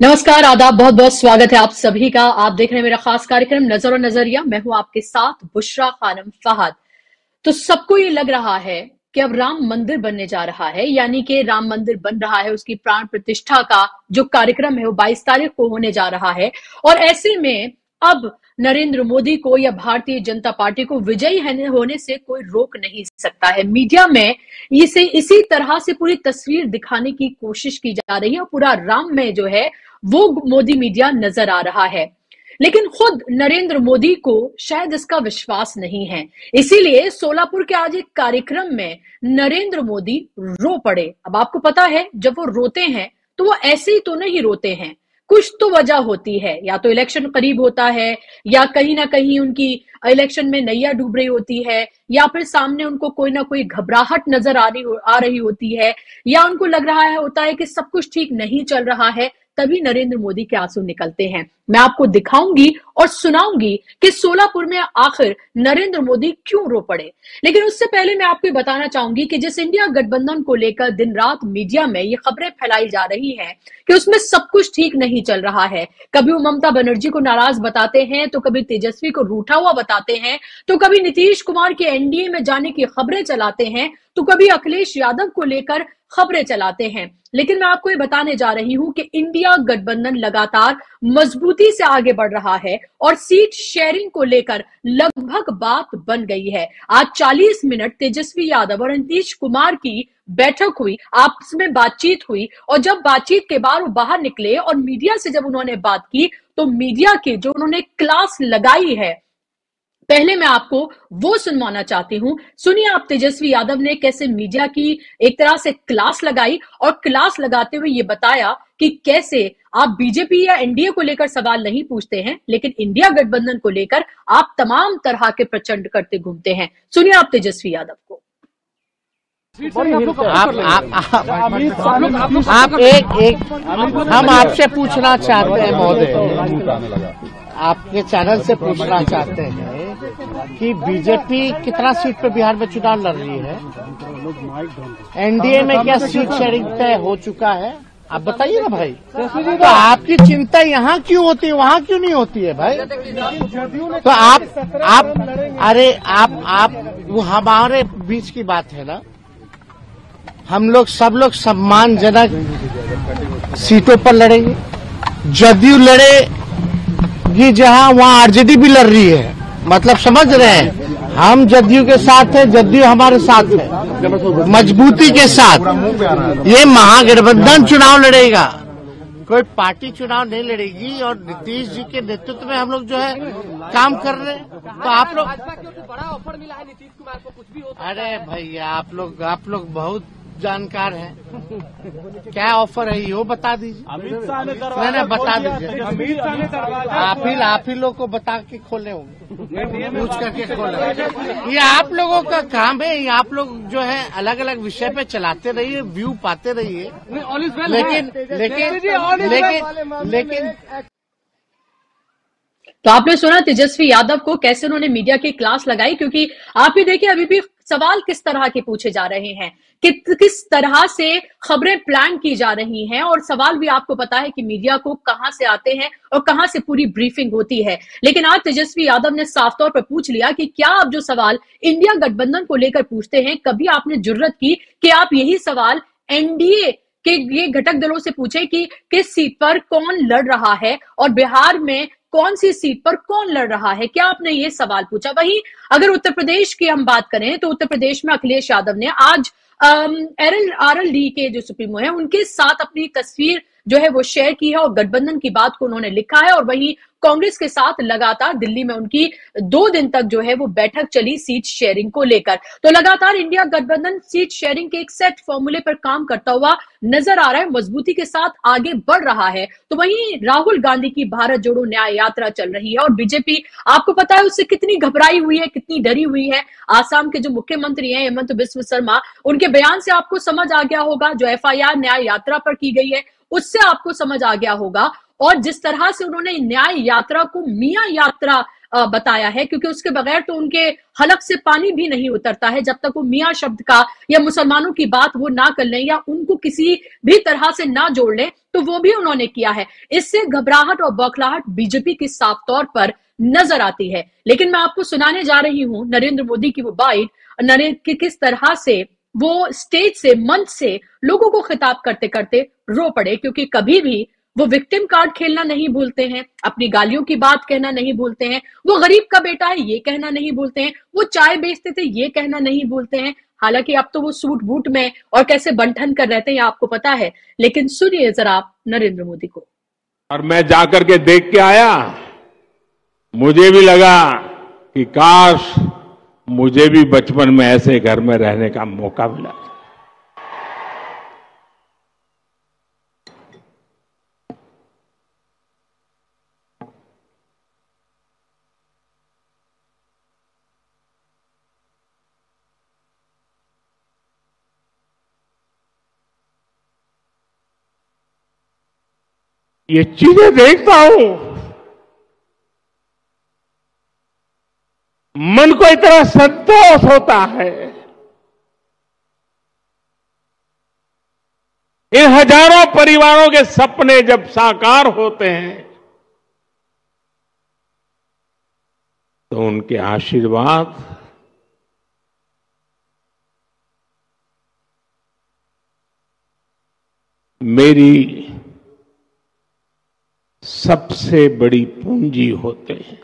नमस्कार, आदाब, बहुत बहुत स्वागत है आप सभी का। आप देख रहे हैं मेरा खास कार्यक्रम नजर और नजरिया। मैं हूं आपके साथ बुशरा खानम फहद। तो सबको ये लग रहा है कि अब राम मंदिर बनने जा रहा है, यानी कि राम मंदिर बन रहा है। उसकी प्राण प्रतिष्ठा का जो कार्यक्रम है वो 22 तारीख को होने जा रहा है। और ऐसे में अब नरेंद्र मोदी को या भारतीय जनता पार्टी को विजयी होने से कोई रोक नहीं सकता है। मीडिया में इसे इसी तरह से पूरी तस्वीर दिखाने की कोशिश की जा रही है और पूरा राम में जो है वो मोदी मीडिया नजर आ रहा है। लेकिन खुद नरेंद्र मोदी को शायद इसका विश्वास नहीं है। इसीलिए सोलापुर के आज एक कार्यक्रम में नरेंद्र मोदी रो पड़े। अब आपको पता है जब वो रोते हैं तो वो ऐसे ही तो नहीं रोते हैं, कुछ तो वजह होती है। या तो इलेक्शन करीब होता है, या कहीं ना कहीं उनकी इलेक्शन में नैया डूब रही होती है, या फिर सामने उनको कोई ना कोई घबराहट नजर आ रही होती है, या उनको लग रहा है होता है कि सब कुछ ठीक नहीं चल रहा है, तभी नरेंद्र मोदी के आंसू निकलते हैं। मैं आपको दिखाऊंगी और सुनाऊंगी कि सोलापुर में आखिर नरेंद्र मोदी क्यों रो पड़े। लेकिन उससे पहले मैं आपको बताना चाहूंगी कि जिस इंडिया गठबंधन को लेकर दिन रात मीडिया में ये खबरें फैलाई जा रही हैं कि उसमें सब कुछ ठीक नहीं चल रहा है। कभी वो ममता बनर्जी को नाराज बताते हैं, तो कभी तेजस्वी को रूठा हुआ बताते हैं, तो कभी नीतीश कुमार के एनडीए में जाने की खबरें चलाते हैं, तो कभी अखिलेश यादव को लेकर खबरें चलाते हैं। लेकिन मैं आपको ये बताने जा रही हूं कि इंडिया गठबंधन लगातार मजबूती से आगे बढ़ रहा है और सीट शेयरिंग को लेकर लगभग बात बन गई है। आज 40 मिनट तेजस्वी यादव और नीतीश कुमार की बैठक हुई, आपस में बातचीत हुई, और जब बातचीत के बाद वो बाहर निकले और मीडिया से जब उन्होंने बात की तो मीडिया की जो उन्होंने क्लास लगाई है, पहले मैं आपको वो सुनवाना चाहती हूं। सुनिए आप तेजस्वी यादव ने कैसे मीडिया की एक तरह से क्लास लगाई और क्लास लगाते हुए ये बताया कि कैसे आप बीजेपी या एनडीए को लेकर सवाल नहीं पूछते हैं, लेकिन इंडिया गठबंधन को लेकर आप तमाम तरह के प्रचंड करते घूमते हैं। सुनिए आप तेजस्वी यादव को। आप एक हम आपसे पूछना चाहते हैं महोदय, आपके चैनल से पूछना चाहते हैं कि बीजेपी कितना सीट पे बिहार में चुनाव लड़ रही है? एनडीए में क्या सीट शेयरिंग तय हो चुका है? आप बताइए ना भाई। तो आपकी चिंता यहाँ क्यों होती है, वहाँ क्यों नहीं होती है भाई? तो आप अरे आप वो हमारे बीच की बात है ना। हम लोग सब लोग सम्मानजनक सीटों पर लड़ेंगे। जदयू लड़ेगी जहां, वहां आरजेडी भी लड़ रही है। मतलब समझ रहे हैं, हम जदयू के साथ है, जदयू हमारे साथ है मजबूती के साथ। ये महागठबंधन चुनाव लड़ेगा, कोई पार्टी चुनाव नहीं लड़ेगी। और नीतीश जी के नेतृत्व में हम लोग जो है काम कर रहे हैं। तो आप लोग बड़ा ऑफर मिला है नीतीश कुमार को, कुछ भी हो। अरे भैया आप लोग बहुत जानकार हैं। क्या ऑफर है ये वो बता दीजिए। अमित शाह ने बता दीजिए। आप ही लोग को बता के खोले होंगे, पूछ करके खोले। ये आप लोगों का काम है। ये आप लोग जो है अलग अलग विषय पे चलाते रहिए, व्यू पाते रहिए। लेकिन तो आपने सुना तेजस्वी यादव को कैसे उन्होंने मीडिया की क्लास लगाई। क्योंकि आप ही देखिए अभी भी सवाल किस तरह के पूछे जा रहे हैं, किस तरह से खबरें प्लान की जा रही हैं, और सवाल भी आपको पता है कि मीडिया को कहां से आते हैं और कहां से पूरी ब्रीफिंग होती है। लेकिन आज तेजस्वी यादव ने साफ तौर पर पूछ लिया कि क्या आप जो सवाल इंडिया गठबंधन को लेकर पूछते हैं, कभी आपने जुर्रत की कि आप यही सवाल एनडीए के ये घटक दलों से पूछे कि किस सीट पर कौन लड़ रहा है और बिहार में कौन सी सीट पर कौन लड़ रहा है? क्या आपने ये सवाल पूछा? वहीं अगर उत्तर प्रदेश की हम बात करें तो उत्तर प्रदेश में अखिलेश यादव ने आज आरएलडी के जो सुप्रीमो है उनके साथ अपनी तस्वीर जो है वो शेयर की है और गठबंधन की बात को उन्होंने लिखा है। और वहीं कांग्रेस के साथ लगातार दिल्ली में उनकी 2 दिन तक जो है वो बैठक चली सीट शेयरिंग को लेकर। तो लगातार इंडिया गठबंधन सीट शेयरिंग के एक सेट फॉर्मूले पर काम करता हुआ नजर आ रहा है, मजबूती के साथ आगे बढ़ रहा है। तो वहीं राहुल गांधी की भारत जोड़ो न्याय यात्रा चल रही है और बीजेपी आपको पता है उससे कितनी घबराई हुई है, कितनी डरी हुई है। आसाम के जो मुख्यमंत्री हैं हेमंत बिस्व शर्मा, उनके बयान से आपको समझ आ गया होगा, जो एफआईआर न्याय यात्रा पर की गई है उससे आपको समझ आ गया होगा। और जिस तरह से उन्होंने न्याय यात्रा को मियां यात्रा बताया है, क्योंकि उसके बगैर तो उनके हलक से पानी भी नहीं उतरता है जब तक वो मियाँ शब्द का या मुसलमानों की बात वो ना कर लें या उनको किसी भी तरह से ना जोड़ लें, तो वो भी उन्होंने किया है। इससे घबराहट और बौखलाहट बीजेपी की साफ तौर पर नजर आती है। लेकिन मैं आपको सुनाने जा रही हूं नरेंद्र मोदी की वो बाइट, नरेंद्र की किस तरह से वो स्टेज से, मंच से लोगों को खिताब करते करते रो पड़े, क्योंकि कभी भी वो विक्टिम कार्ड खेलना नहीं भूलते हैं, अपनी गालियों की बात कहना नहीं भूलते हैं, वो गरीब का बेटा है ये कहना नहीं भूलते हैं, वो चाय बेचते थे ये कहना नहीं भूलते हैं। हालांकि अब तो वो सूट बूट में और कैसे बंठन कर रहते हैं आपको पता है, लेकिन सुनिए जरा आप नरेंद्र मोदी को। और मैं जाकर के देख के आया, मुझे भी लगा कि काश मुझे भी बचपन में ऐसे घर में रहने का मौका मिला। ये चीजें देखता हूं, मन को इतना संतोष होता है। इन हजारों परिवारों के सपने जब साकार होते हैं तो उनके आशीर्वाद मेरी सबसे बड़ी पूंजी होते हैं।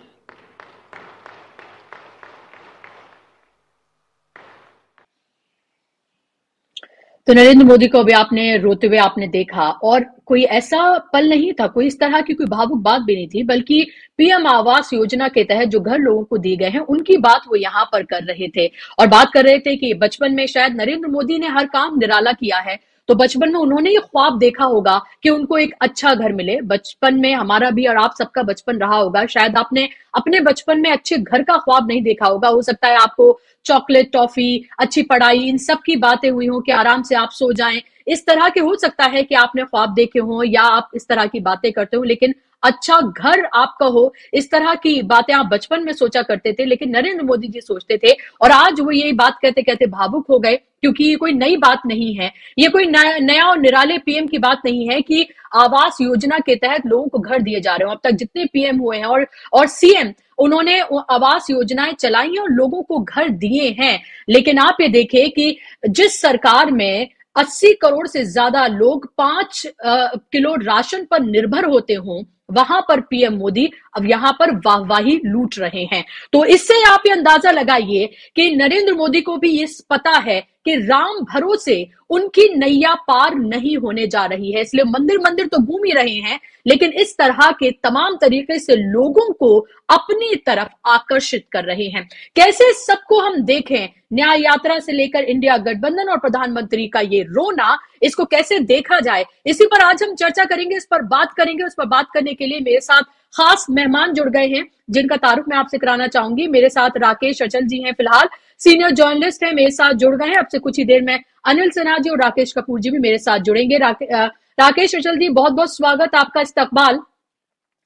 तो नरेंद्र मोदी को अभी आपने रोते हुए आपने देखा, और कोई ऐसा पल नहीं था, कोई इस तरह की कोई भावुक बात भी नहीं थी, बल्कि पीएम आवास योजना के तहत जो घर लोगों को दिए गए हैं उनकी बात वो यहाँ पर कर रहे थे। और बात कर रहे थे कि बचपन में शायद नरेंद्र मोदी ने हर काम निराला किया है, तो बचपन में उन्होंने ये ख्वाब देखा होगा कि उनको एक अच्छा घर मिले। बचपन में हमारा भी और आप सबका बचपन रहा होगा, शायद आपने अपने बचपन में अच्छे घर का ख्वाब नहीं देखा होगा। हो सकता है आपको चॉकलेट, टॉफी, अच्छी पढ़ाई, इन सब की बातें हुई हो कि आराम से आप सो जाएं, इस तरह के हो सकता है कि आपने ख्वाब देखे हो या आप इस तरह की बातें करते हो, लेकिन अच्छा घर आपका हो, इस तरह की बातें आप बचपन में सोचा करते थे, लेकिन नरेंद्र मोदी जी सोचते थे। और आज वो यही बात कहते कहते भावुक हो गए, क्योंकि ये कोई नई बात नहीं है, ये कोई नया और निराले पीएम की बात नहीं है कि आवास योजना के तहत लोगों को घर दिए जा रहे हो। अब तक जितने पीएम हुए हैं और सीएम, उन्होंने आवास योजनाएं चलाई हैं और लोगों को घर दिए हैं। लेकिन आप ये देखिए कि जिस सरकार में 80 करोड़ से ज्यादा लोग 5 किलो राशन पर निर्भर होते हों, वहां पर पीएम मोदी अब यहां पर वाहवाही लूट रहे हैं। तो इससे आप ये अंदाजा लगाइए कि नरेंद्र मोदी को भी ये पता है कि राम भरोसे उनकी नैया पार नहीं होने जा रही है, इसलिए मंदिर मंदिर तो घूम ही रहे हैं, लेकिन इस तरह के तमाम तरीके से लोगों को अपनी तरफ आकर्षित कर रहे हैं। कैसे सबको हम देखें, न्याय यात्रा से लेकर इंडिया गठबंधन और प्रधानमंत्री का ये रोना, इसको कैसे देखा जाए, इसी पर आज हम चर्चा करेंगे, इस पर बात करेंगे। उस पर बात करने के लिए मेरे साथ खास मेहमान जुड़ गए हैं, जिनका तारुफ मैं आपसे कराना चाहूंगी। मेरे साथ राकेश अचल जी हैं, फिलहाल सीनियर जर्नलिस्ट हैं, मेरे साथ जुड़ गए हैं। अब से कुछ ही देर में अनिल सिन्हा जी और राकेश कपूर जी भी मेरे साथ जुड़ेंगे। राकेश अचल जी, बहुत बहुत स्वागत, आपका इस्तकबाल।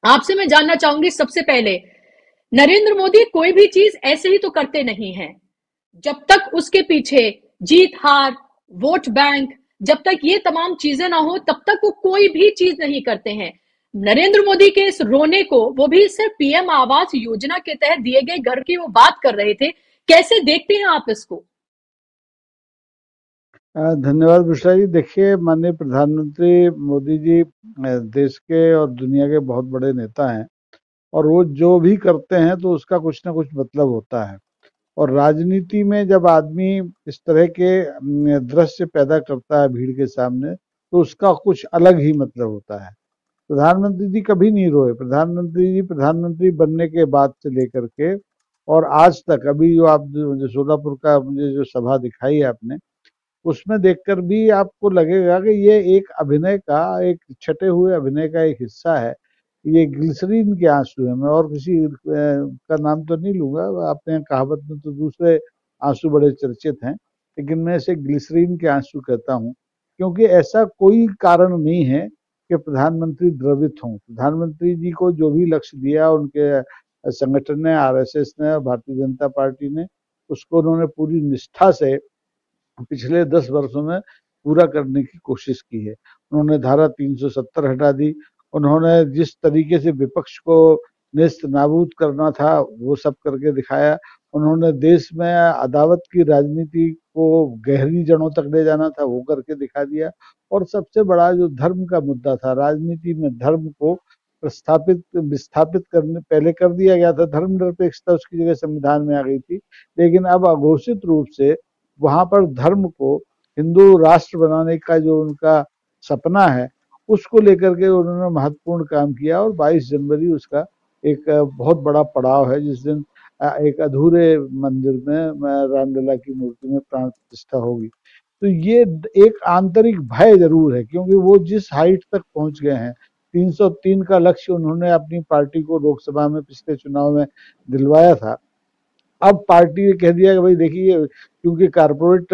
आपसे मैं जानना चाहूंगी सबसे पहले, नरेंद्र मोदी कोई भी चीज ऐसे ही तो करते नहीं है, जब तक उसके पीछे जीत हार, वोट बैंक, जब तक ये तमाम चीजें ना हो तब तक वो कोई भी चीज नहीं करते हैं। नरेंद्र मोदी के इस रोने को, वो भी सिर्फ पीएम आवास योजना के तहत दिए गए घर की वो बात कर रहे थे, कैसे देखते हैं आप इसको? धन्यवाद बुशरा जी। देखिए, माननीय प्रधानमंत्री मोदी जी देश के और दुनिया के बहुत बड़े नेता हैं, और वो जो भी करते हैं तो उसका कुछ ना कुछ मतलब होता है। और राजनीति में जब आदमी इस तरह के दृश्य पैदा करता है भीड़ के सामने, तो उसका कुछ अलग ही मतलब होता है। प्रधानमंत्री जी कभी नहीं रोए। प्रधानमंत्री जी प्रधानमंत्री बनने के बाद से लेकर के और आज तक, अभी जो आप जो सोलापुर का मुझे जो सभा दिखाई आपने, उसमें देखकर भी आपको लगेगा कि ये एक अभिनय का, एक छटे हुए अभिनय का एक हिस्सा है। ये ग्लिसरीन के आंसू है। मैं और किसी का नाम तो नहीं लूंगा, आपने यहाँ कहावत में तो दूसरे आंसू बड़े चर्चित हैं, लेकिन मैं इसे ग्लिसरीन के आंसू कहता हूँ, क्योंकि ऐसा कोई कारण नहीं है कि प्रधानमंत्री द्रवित हों। प्रधानमंत्री जी को जो भी लक्ष्य दिया, उनके संगठन ने, आरएसएस ने और भारतीय जनता पार्टी ने, उसको उन्होंने पूरी निष्ठा से पिछले 10 वर्षों में पूरा करने की कोशिश की है। उन्होंने धारा 370 हटा दी, उन्होंने जिस तरीके से विपक्ष को नेस्त नाबूद करना था वो सब करके दिखाया, उन्होंने देश में अदावत की राजनीति को गहरी जड़ों तक ले जाना था वो करके दिखा दिया। और सबसे बड़ा जो धर्म का मुद्दा था, राजनीति में धर्म को विस्थापित करने पहले कर दिया गया था, धर्मनिरपेक्षता उसकी जगह संविधान में आ गई थी, लेकिन अब अघोषित रूप से वहां पर धर्म को हिंदू राष्ट्र बनाने का जो उनका सपना है उसको लेकर के उन्होंने महत्वपूर्ण काम किया। और 22 जनवरी उसका एक बहुत बड़ा पड़ाव है, जिस दिन एक अधूरे मंदिर में रामलला की मूर्ति में प्राण प्रतिष्ठा होगी। तो ये एक आंतरिक भय जरूर है, क्योंकि वो जिस हाइट तक पहुंच गए हैं, 303 का लक्ष्य उन्होंने अपनी पार्टी को लोकसभा में पिछले चुनाव में दिलवाया था। अब पार्टी ने कह दिया कि भाई देखिए, क्योंकि कारपोरेट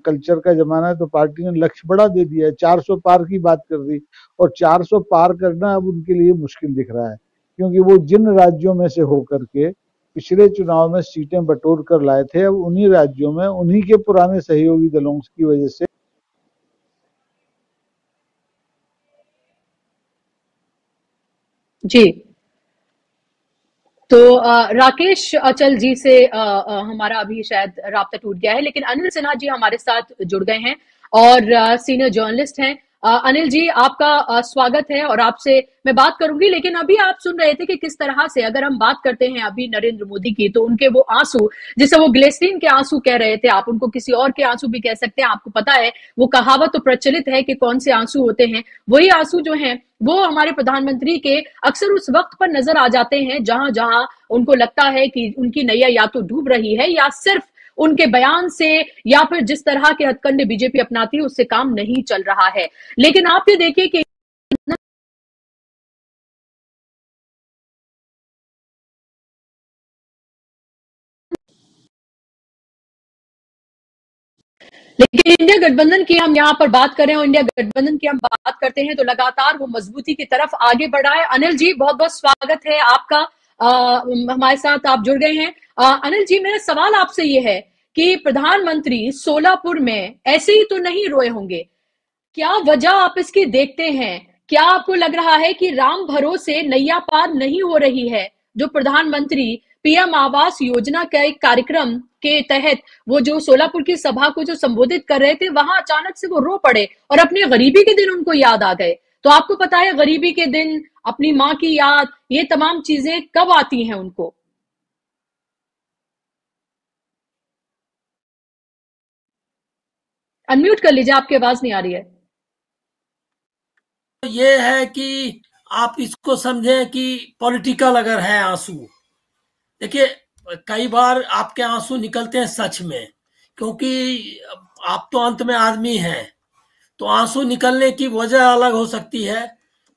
कल्चर का जमाना है तो पार्टी ने लक्ष्य बड़ा दे दिया है, 400 पार की बात कर दी। और 400 पार करना अब उनके लिए मुश्किल दिख रहा है, क्योंकि वो जिन राज्यों में से होकर के पिछले चुनाव में सीटें बटोर कर लाए थे, अब उन्हीं राज्यों में उन्हीं के पुराने सहयोगी दलों की वजह से जी। तो राकेश अचल जी से हमारा अभी शायद राब्ता टूट गया है, लेकिन अनिल सिन्हा जी हमारे साथ जुड़ गए हैं और सीनियर जर्नलिस्ट हैं। अनिल जी, आपका स्वागत है और आपसे मैं बात करूंगी, लेकिन अभी आप सुन रहे थे कि किस तरह से अगर हम बात करते हैं अभी नरेंद्र मोदी की, तो उनके वो आंसू, जिसे वो ग्लिसरीन के आंसू कह रहे थे, आप उनको किसी और के आंसू भी कह सकते हैं, आपको पता है वो कहावत तो प्रचलित है कि कौन से आंसू होते हैं। वही आंसू जो हैं वो हमारे प्रधानमंत्री के अक्सर उस वक्त पर नजर आ जाते हैं जहां जहां उनको लगता है कि उनकी नैया या तो डूब रही है या सिर्फ उनके बयान से या फिर जिस तरह के हथकंडे बीजेपी अपनाती है उससे काम नहीं चल रहा है। लेकिन आप ये देखिए कि लेकिन इंडिया गठबंधन की हम यहाँ पर बात करें और इंडिया गठबंधन की हम बात करते हैं तो लगातार वो मजबूती की तरफ आगे बढ़ा है। अनिल जी, बहुत बहुत स्वागत है आपका, हमारे साथ आप जुड़ गए हैं। अनिल जी, मेरा सवाल आपसे ये है कि प्रधानमंत्री सोलापुर में ऐसे ही तो नहीं रोए होंगे, क्या वजह आप इसकी देखते हैं? क्या आपको लग रहा है कि राम भरोसे नैया पार नहीं हो रही है? जो प्रधानमंत्री पीएम आवास योजना का एक कार्यक्रम के तहत वो जो सोलापुर की सभा को जो संबोधित कर रहे थे, वहां अचानक से वो रो पड़े और अपने गरीबी के दिन उनको याद आ गए। तो आपको पता है गरीबी के दिन, अपनी माँ की याद, ये तमाम चीजें कब आती हैं उनको? अनम्यूट कर लीजिए, आपकी आवाज नहीं आ रही है। ये है कि आप इसको समझें कि पॉलिटिकल अगर है आंसू, देखिए कई बार आपके आंसू निकलते हैं सच में, क्योंकि आप तो अंत में आदमी हैं, तो आंसू निकलने की वजह अलग हो सकती है।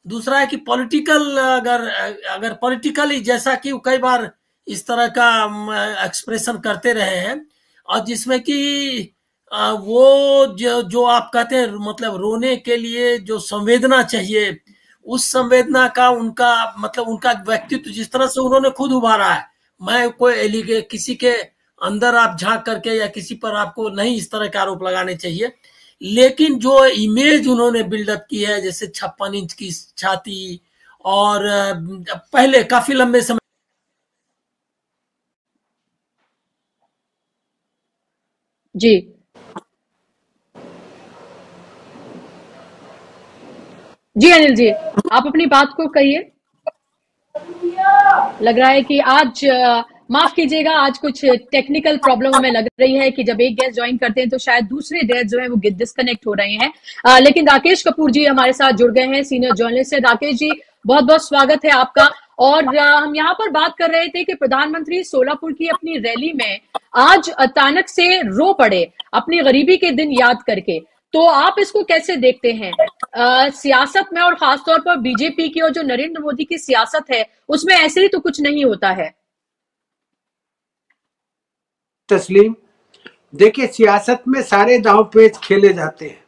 दूसरा है कि पॉलिटिकल अगर पॉलिटिकली, जैसा कि कई बार इस तरह का एक्सप्रेशन करते रहे हैं, और जिसमें कि वो जो आप कहते हैं, मतलब रोने के लिए जो संवेदना चाहिए, उस संवेदना का उनका मतलब उनका व्यक्तित्व जिस तरह से उन्होंने खुद उभारा है, मैं कोई किसी के अंदर आप झांक करके या किसी पर आपको नहीं इस तरह के आरोप लगाने चाहिए, लेकिन जो इमेज उन्होंने बिल्डअप की है, जैसे 56 इंच की छाती, और पहले काफी लंबे समय जी जी अनिल जी, आप अपनी बात को कहिए। लग रहा है कि आज माफ कीजिएगा, आज कुछ टेक्निकल प्रॉब्लम हमें लग रही है कि जब एक गेस्ट ज्वाइन करते हैं तो शायद दूसरे गेस्ट जो है वो डिस्कनेक्ट हो रहे हैं। लेकिन राकेश कपूर जी हमारे साथ जुड़ गए हैं, सीनियर जर्नलिस्ट है। राकेश जी, बहुत बहुत स्वागत है आपका। और हम यहाँ पर बात कर रहे थे कि प्रधानमंत्री सोलापुर की अपनी रैली में आज अचानक से रो पड़े अपनी गरीबी के दिन याद करके, तो आप इसको कैसे देखते हैं? सियासत में और खासतौर पर बीजेपी की और जो नरेंद्र मोदी की सियासत है उसमें ऐसे ही तो कुछ नहीं होता है। तस्लीम, देखिए सियासत में सारे दांव पेच खेले जाते हैं।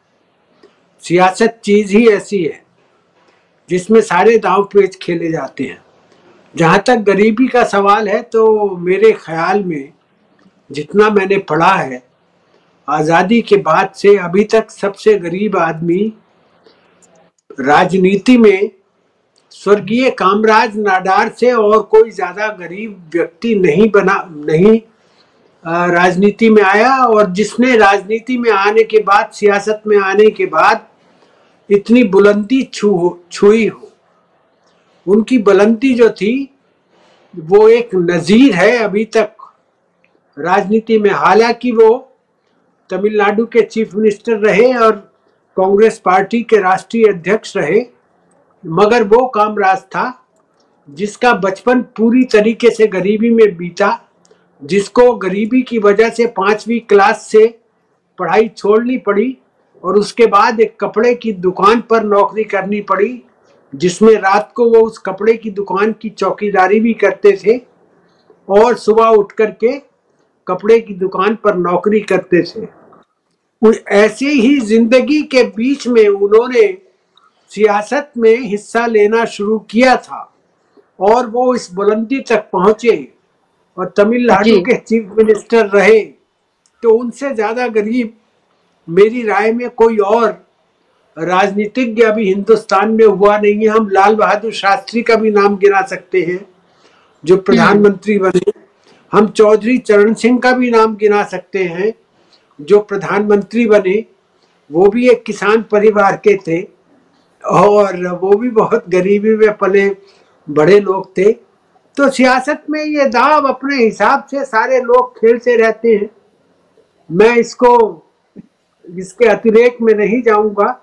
सियासत चीज ही ऐसी है जिसमें सारे दांव पेच खेले जाते हैं। जहां तक गरीबी का सवाल है तो मेरे ख्याल में जितना मैंने पढ़ा है, आजादी के बाद से अभी तक सबसे गरीब आदमी राजनीति में स्वर्गीय कामराज नाडार से और कोई ज्यादा गरीब व्यक्ति नहीं राजनीति में आया। और जिसने राजनीति में आने के बाद, सियासत में आने के बाद इतनी बुलंदी छुई हो, उनकी बुलंदी जो थी वो एक नजीर है अभी तक राजनीति में। हालांकि वो तमिलनाडु के चीफ मिनिस्टर रहे और कांग्रेस पार्टी के राष्ट्रीय अध्यक्ष रहे, मगर वो कामराज था जिसका बचपन पूरी तरीके से गरीबी में बीता, जिसको गरीबी की वजह से 5वीं क्लास से पढ़ाई छोड़नी पड़ी और उसके बाद एक कपड़े की दुकान पर नौकरी करनी पड़ी, जिसमें रात को वो उस कपड़े की दुकान की चौकीदारी भी करते थे और सुबह उठ करके कपड़े की दुकान पर नौकरी करते थे। ऐसे ही जिंदगी के बीच में उन्होंने सियासत में हिस्सा लेना शुरू किया था और वो इस बुलंदी तक पहुंचे और तमिलनाडु के चीफ मिनिस्टर रहे। तो उनसे ज्यादा गरीब मेरी राय में कोई और राजनीतिज्ञ अभी हिंदुस्तान में हुआ नहीं है। हम लाल बहादुर शास्त्री का भी नाम गिना सकते हैं जो प्रधानमंत्री बने, हम चौधरी चरण सिंह का भी नाम गिना सकते हैं जो प्रधानमंत्री बने। वो भी एक किसान परिवार के थे और वो भी बहुत गरीबी में पले बड़े लोग थे। तो सियासत में ये दाव अपने हिसाब से सारे लोग खेलते रहते हैं। मैं इसके अतिरेक में नहीं जाऊंगा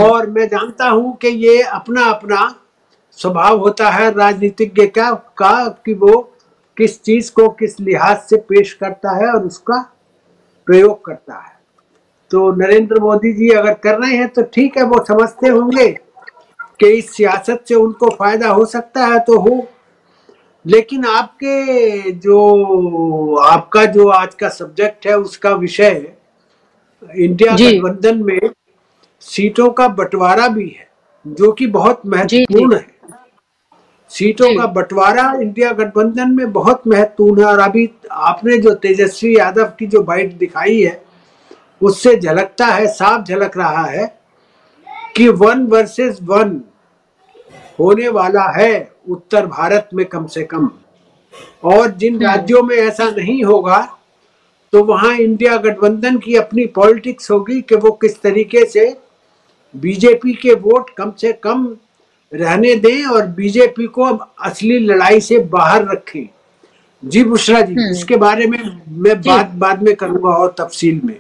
और मैं जानता हूं कि ये अपना अपना स्वभाव होता है राजनीतिज्ञ का कि वो किस चीज को किस लिहाज से पेश करता है और उसका प्रयोग करता है। तो नरेंद्र मोदी जी अगर कर रहे हैं तो ठीक है, वो समझते होंगे कि इस सियासत से उनको फायदा हो सकता है तो हो। लेकिन आपका जो आज का सब्जेक्ट है उसका विषय है इंडिया गठबंधन में सीटों का बंटवारा भी है, जो कि बहुत महत्वपूर्ण है। सीटों का बंटवारा इंडिया गठबंधन में बहुत महत्वपूर्ण है। और अभी आपने जो तेजस्वी यादव की जो बाइट दिखाई है उससे झलकता है, साफ झलक रहा है कि 1 वर्सेस 1 होने वाला है उत्तर भारत में कम से कम। और जिन राज्यों में ऐसा नहीं होगा तो वहां इंडिया गठबंधन की अपनी पॉलिटिक्स होगी कि वो किस तरीके से बीजेपी के वोट कम से कम रहने दें और बीजेपी को अब असली लड़ाई से बाहर रखें। जी बुशरा जी, इसके बारे में मैं बाद में करूंगा और तफसील में।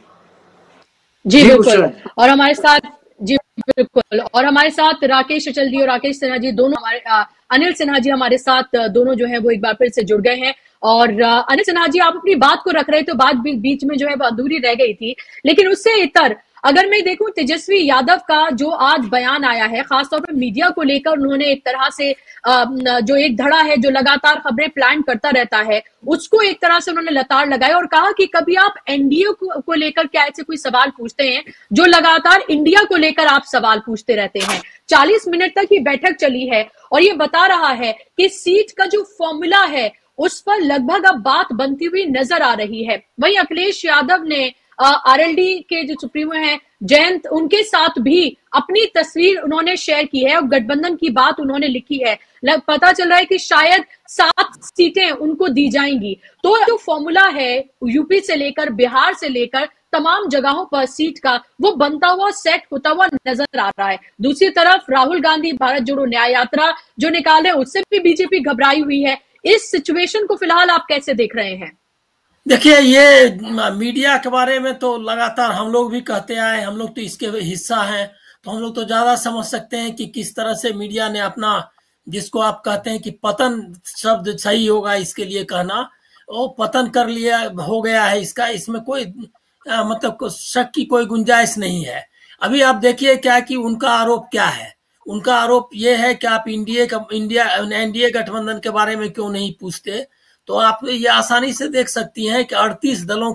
जी बिल्कुल। और हमारे साथ बिल्कुल, और हमारे साथ राकेश अचल जी और राकेश सिन्हा जी दोनों हमारे अनिल सिन्हा जी हमारे साथ दोनों जो है वो एक बार फिर से जुड़ गए हैं। और अनिल सिन्हा जी, आप अपनी बात को रख रहे तो बात बीच में जो है वो अधूरी रह गई थी, लेकिन उससे इतर अगर मैं देखूं तेजस्वी यादव का जो आज बयान आया है, खासतौर पर मीडिया को लेकर उन्होंने एक तरह से जो एक धड़ा है जो लगातार खबरें प्लान करता रहता है उसको एक तरह से उन्होंने लताड़ लगाई और कहा कि कभी आप एनडीए को लेकर क्या ऐसे कोई सवाल पूछते हैं जो लगातार इंडिया को लेकर आप सवाल पूछते रहते हैं। 40 मिनट तक ये बैठक चली है और ये बता रहा है कि सीट का जो फॉर्मूला है उस पर लगभग अब बात बनती हुई नजर आ रही है। वहीं अखिलेश यादव ने आरएलडी के जो सुप्रीमो हैं जयंत, उनके साथ भी अपनी तस्वीर उन्होंने शेयर की है और गठबंधन की बात उन्होंने लिखी है। पता चल रहा है कि शायद 7 सीटें उनको दी जाएंगी। तो जो फॉर्मूला है यूपी से लेकर बिहार से लेकर तमाम जगहों पर सीट का वो बनता हुआ सेट होता हुआ नजर आ रहा है। दूसरी तरफ राहुल गांधी भारत जोड़ो न्याय यात्रा जो निकाले उससे भी बीजेपी घबराई हुई है। इस सिचुएशन को फिलहाल आप कैसे देख रहे हैं? देखिए, ये मीडिया के बारे में तो लगातार हम लोग भी कहते आए, हम लोग तो इसके हिस्सा हैं, तो हम लोग तो ज्यादा समझ सकते हैं कि किस तरह से मीडिया ने अपना, जिसको आप कहते हैं कि पतन शब्द सही होगा इसके लिए कहना, वो पतन कर लिया हो गया है इसका, इसमें कोई मतलब शक की कोई गुंजाइश नहीं है। अभी आप देखिए क्या कि उनका आरोप क्या है। उनका आरोप ये है कि आप एनडीए गठबंधन के बारे में क्यों नहीं पूछते। तो आप ये आसानी से देख सकती हैं कि 38 दलों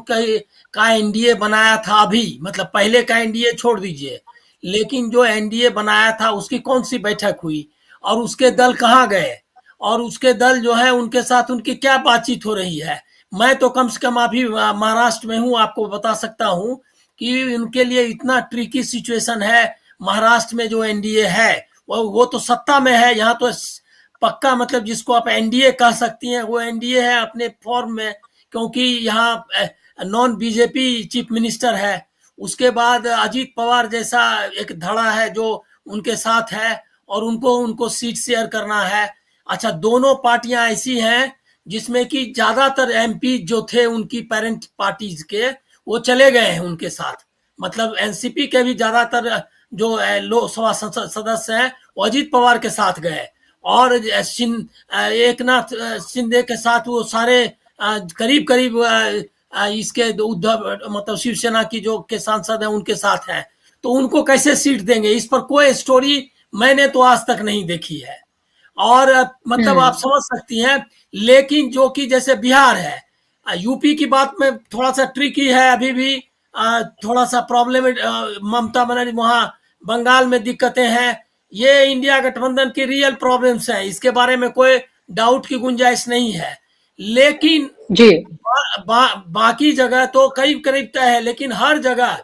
का एनडीए बनाया था अभी, मतलब पहले का एनडीए छोड़ दीजिए, लेकिन जो एनडीए बनाया था उसकी कौन सी बैठक हुई और उसके दल कहाँ गए और उसके दल जो है उनके साथ उनकी क्या बातचीत हो रही है। मैं तो कम से कम अभी महाराष्ट्र में हूँ, आपको बता सकता हूँ कि उनके लिए इतना ट्रिकी सिचुएशन है। महाराष्ट्र में जो एनडीए है वो तो सत्ता में है, यहाँ तो पक्का मतलब जिसको आप एनडीए कह सकती हैं वो एनडीए है अपने फॉर्म में, क्योंकि यहाँ नॉन बीजेपी चीफ मिनिस्टर है। उसके बाद अजीत पवार जैसा एक धड़ा है जो उनके साथ है और उनको सीट शेयर करना है। अच्छा, दोनों पार्टियां ऐसी हैं जिसमें कि ज्यादातर एमपी जो थे उनकी पेरेंट पार्टीज के वो चले गए हैं उनके साथ। मतलब एनसीपी के भी ज्यादातर जो लोकसभा सदस्य हैं वो अजीत पवार के साथ गए, और एकनाथ शिंदे के साथ वो सारे करीब करीब इसके उद्धव मतलब शिवसेना की जो के सांसद हैं उनके साथ हैं। तो उनको कैसे सीट देंगे, इस पर कोई स्टोरी मैंने तो आज तक नहीं देखी है। और मतलब आप समझ सकती हैं। लेकिन जो कि जैसे बिहार है, यूपी की बात में थोड़ा सा ट्रिकी है, अभी भी थोड़ा सा प्रॉब्लम, ममता बनर्जी वहां बंगाल में दिक्कतें हैं। ये इंडिया गठबंधन की रियल प्रॉब्लम्स हैं, इसके बारे में कोई डाउट की गुंजाइश नहीं है। लेकिन जी बाकी जगह तो करीब करीब तय है, लेकिन हर जगह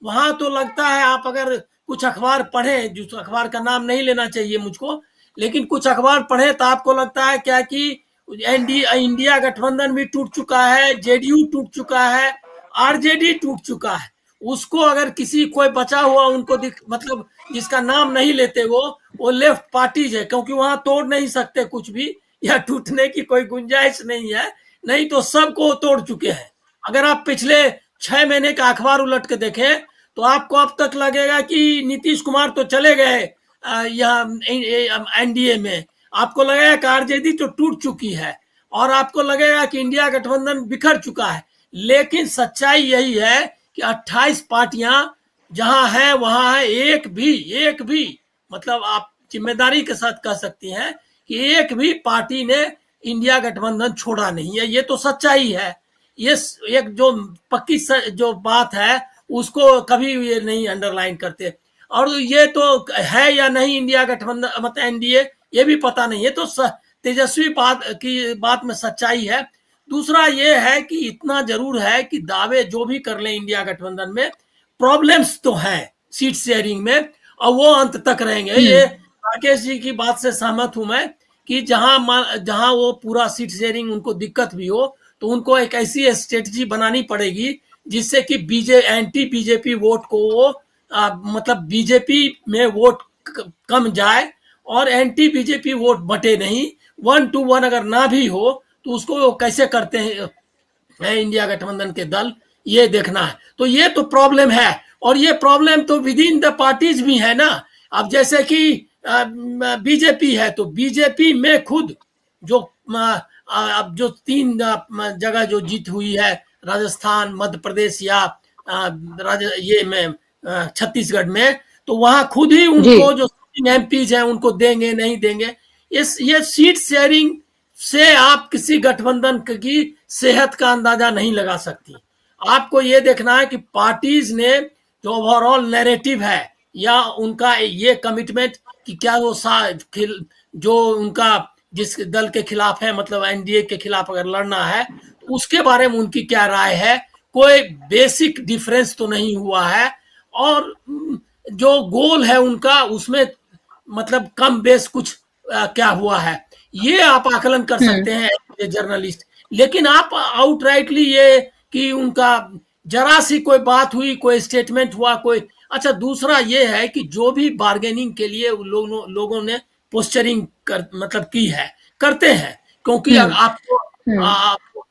वहां तो लगता है, आप अगर कुछ अखबार पढ़े, जिस अखबार का नाम नहीं लेना चाहिए मुझको, लेकिन कुछ अखबार पढ़े तो आपको लगता है क्या कि इंडिया गठबंधन भी टूट चुका है, जेडीयू टूट चुका है, आरजेडी टूट चुका है। उसको अगर किसी कोई बचा हुआ उनको मतलब जिसका नाम नहीं लेते वो लेफ्ट पार्टीज है, क्योंकि वहां तोड़ नहीं सकते कुछ भी, या टूटने की कोई गुंजाइश नहीं है, नहीं तो सबको तोड़ चुके हैं। अगर आप पिछले 6 महीने का अखबार उलट के देखें तो आपको अब तक लगेगा कि नीतीश कुमार तो चले गए यहाँ एनडीए में, आपको लगेगा कि आरजेडी तो टूट चुकी है, और आपको लगेगा कि इंडिया गठबंधन बिखर चुका है। लेकिन सच्चाई यही है कि 28 पार्टियां जहां है वहां है, एक भी मतलब आप जिम्मेदारी के साथ कह सकती हैं कि एक भी पार्टी ने इंडिया गठबंधन छोड़ा नहीं है। ये तो सच्चाई है। ये एक जो पक्की जो बात है उसको कभी ये नहीं अंडरलाइन करते। और ये तो है या नहीं इंडिया गठबंधन मतलब एनडीए, ये भी पता नहीं है। तो तेजस्वी बात में सच्चाई है। दूसरा ये है कि इतना जरूर है कि दावे जो भी कर ले इंडिया गठबंधन में, प्रॉब्लम्स तो हैं सीट शेयरिंग में, और वो अंत तक रहेंगे। ये राकेश जी की बात से सहमत हूं मैं कि जहां वो पूरा सीट शेयरिंग उनको दिक्कत भी हो तो उनको एक ऐसी स्ट्रेटजी बनानी पड़ेगी जिससे कि एंटी बीजेपी वोट को वो मतलब बीजेपी में वोट कम जाए और एंटी बीजेपी वोट बटे नहीं। 1 to 1 अगर ना भी हो तो उसको वो कैसे करते हैं इंडिया गठबंधन के दल, ये देखना है। तो ये तो प्रॉब्लम है, और ये प्रॉब्लम तो विद इन द पार्टीज भी है ना। अब जैसे कि बीजेपी है तो बीजेपी में खुद जो अब जो 3 जगह जो जीत हुई है, राजस्थान, मध्य प्रदेश या ये में छत्तीसगढ़ में, तो वहां खुद ही उनको जो एमपीज हैं उनको देंगे नहीं देंगे। ये सीट शेयरिंग से आप किसी गठबंधन की सेहत का अंदाजा नहीं लगा सकती। आपको ये देखना है कि पार्टीज ने जो ओवरऑल नैरेटिव है या उनका ये कमिटमेंट कि क्या वो जो उनका जिस दल के खिलाफ है, मतलब एनडीए के खिलाफ अगर लड़ना है तो उसके बारे में उनकी क्या राय है। कोई बेसिक डिफरेंस तो नहीं हुआ है, और जो गोल है उनका उसमें मतलब कम बेस कुछ क्या हुआ है, ये आप आकलन कर सकते हैं जर्नलिस्ट। लेकिन आप आउटराइटली ये कि उनका जरा सी कोई बात हुई, कोई स्टेटमेंट हुआ, कोई अच्छा। दूसरा ये है कि जो भी बार्गेनिंग के लिए लोगों ने पोस्चरिंग मतलब की है, करते हैं, क्योंकि आपको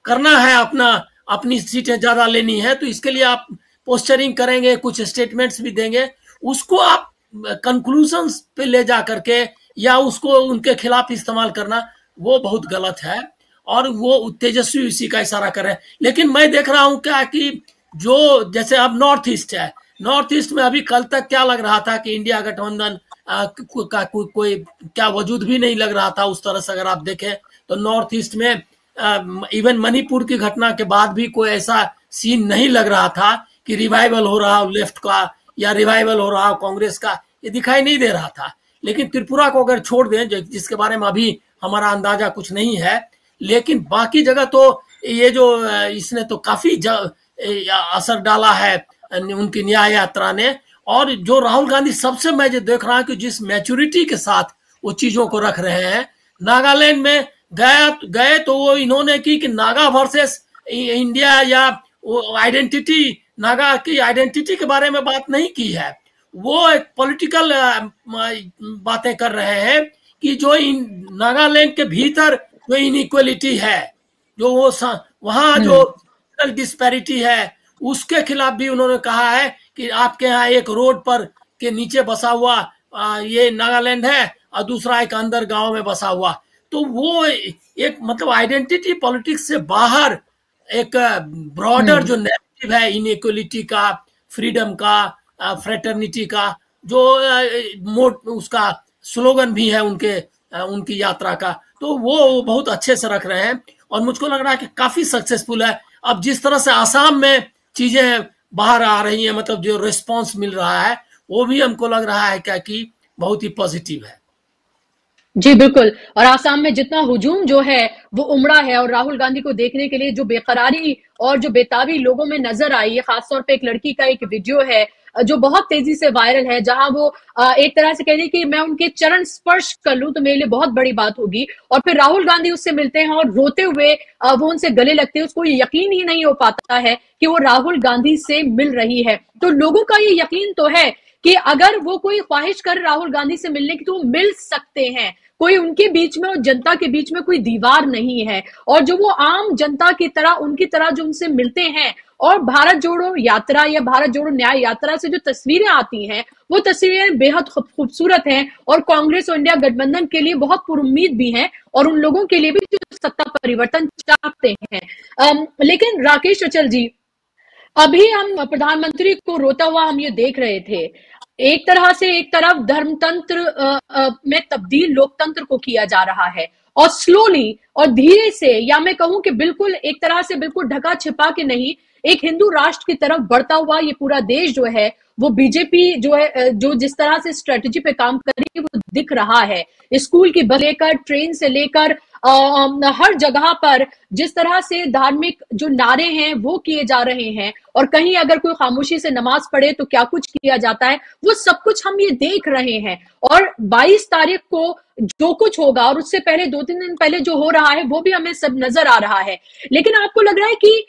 करना है अपनी सीटें ज्यादा लेनी है, तो इसके लिए आप पोस्चरिंग करेंगे, कुछ स्टेटमेंट्स भी देंगे। उसको आप कंक्लूजन्स पे ले जा करके या उसको उनके खिलाफ इस्तेमाल करना वो बहुत गलत है, और वो तेजस्वी इसी का इशारा कर रहे हैं। लेकिन मैं देख रहा हूं क्या कि जो जैसे अब नॉर्थ ईस्ट है, नॉर्थ ईस्ट में अभी कल तक क्या लग रहा था कि इंडिया गठबंधन का कोई क्या वजूद भी नहीं लग रहा था उस तरह से। अगर आप देखें तो नॉर्थ ईस्ट में इवन मणिपुर की घटना के बाद भी कोई ऐसा सीन नहीं लग रहा था कि रिवाइवल हो रहा हो लेफ्ट का या रिवाइवल हो रहा हो कांग्रेस का, ये दिखाई नहीं दे रहा था। लेकिन त्रिपुरा को अगर छोड़ दें, जिसके बारे में अभी हमारा अंदाजा कुछ नहीं है, लेकिन बाकी जगह तो ये जो इसने तो काफी असर डाला है उनकी न्याय यात्रा ने। और जो राहुल गांधी सबसे मैं जो देख रहा हूं कि जिस मैच्योरिटी के साथ वो चीजों को रख रहे हैं, नागालैंड में गए तो वो इन्होंने की कि नागा वर्सेस इंडिया या वो आइडेंटिटी, नागा की आइडेंटिटी के बारे में बात नहीं की है। वो एक पॉलिटिकल बातें कर रहे हैं कि जो नागालैंड के भीतर जो इनइक्वलिटी है, जो वो वहां जो डिस्पैरिटी है, उसके खिलाफ भी उन्होंने कहा है कि आपके यहाँ एक रोड पर के नीचे बसा हुआ ये नागालैंड है और दूसरा एक अंदर गांव में बसा हुआ। तो वो एक मतलब आइडेंटिटी पॉलिटिक्स से बाहर एक ब्रॉडर जो नैरेटिव है इनइक्वलिटी का, फ्रीडम का, फ्रेटर्निटी का, जो उसका स्लोगन भी है उनकी यात्रा का, तो वो बहुत अच्छे से रख रहे हैं और मुझको लग रहा है कि काफी सक्सेसफुल है। अब जिस तरह से आसाम में चीजें बाहर आ रही हैं, मतलब जो रिस्पांस मिल रहा है, वो भी हमको लग रहा है क्या कि बहुत ही पॉजिटिव है। जी बिल्कुल। और आसाम में जितना हुजूम जो है वो उमड़ा है और राहुल गांधी को देखने के लिए जो बेकरारी और जो बेताबी लोगों में नजर आई है, खासतौर पे एक लड़की का एक वीडियो है जो बहुत तेजी से वायरल है, जहां वो एक तरह से कह रही कि मैं उनके चरण स्पर्श कर लूं तो मेरे लिए बहुत बड़ी बात होगी। और फिर राहुल गांधी उससे मिलते हैं और रोते हुए वो उनसे गले लगते हैं। उसको यकीन ही नहीं हो पाता है कि वो राहुल गांधी से मिल रही है। तो लोगों का ये यकीन तो है कि अगर वो कोई ख्वाहिश कर राहुल गांधी से मिलने की तो वो मिल सकते हैं। कोई उनके बीच में और जनता के बीच में कोई दीवार नहीं है। और जो वो आम जनता की तरह उनकी तरह जो उनसे मिलते हैं, और भारत जोड़ो यात्रा या भारत जोड़ो न्याय यात्रा से जो तस्वीरें आती हैं वो तस्वीरें बेहद खूबसूरत हैं और कांग्रेस और इंडिया गठबंधन के लिए बहुत पुरुम्मीद भी हैं और उन लोगों के लिए भी जो सत्ता परिवर्तन चाहते हैं। लेकिन राकेश अचल जी, अभी हम प्रधानमंत्री को रोता हुआ हम ये देख रहे थे। एक तरह से एक तरफ धर्मतंत्र में तब्दील लोकतंत्र को किया जा रहा है और स्लोली और धीरे से, या मैं कहूं कि बिल्कुल एक तरह से बिल्कुल ढका छिपा के नहीं, एक हिंदू राष्ट्र की तरफ बढ़ता हुआ ये पूरा देश जो है वो बीजेपी जो है जो जिस तरह से स्ट्रेटजी पे काम कर रही है वो दिख रहा है। स्कूल की बस लेकर, ट्रेन से लेकर हर जगह पर जिस तरह से धार्मिक जो नारे हैं वो किए जा रहे हैं, और कहीं अगर कोई खामोशी से नमाज पढ़े तो क्या कुछ किया जाता है, वो सब कुछ हम ये देख रहे हैं। और 22 तारीख को जो कुछ होगा और उससे पहले 2-3 दिन पहले जो हो रहा है वो भी हमें सब नजर आ रहा है। लेकिन आपको लग रहा है कि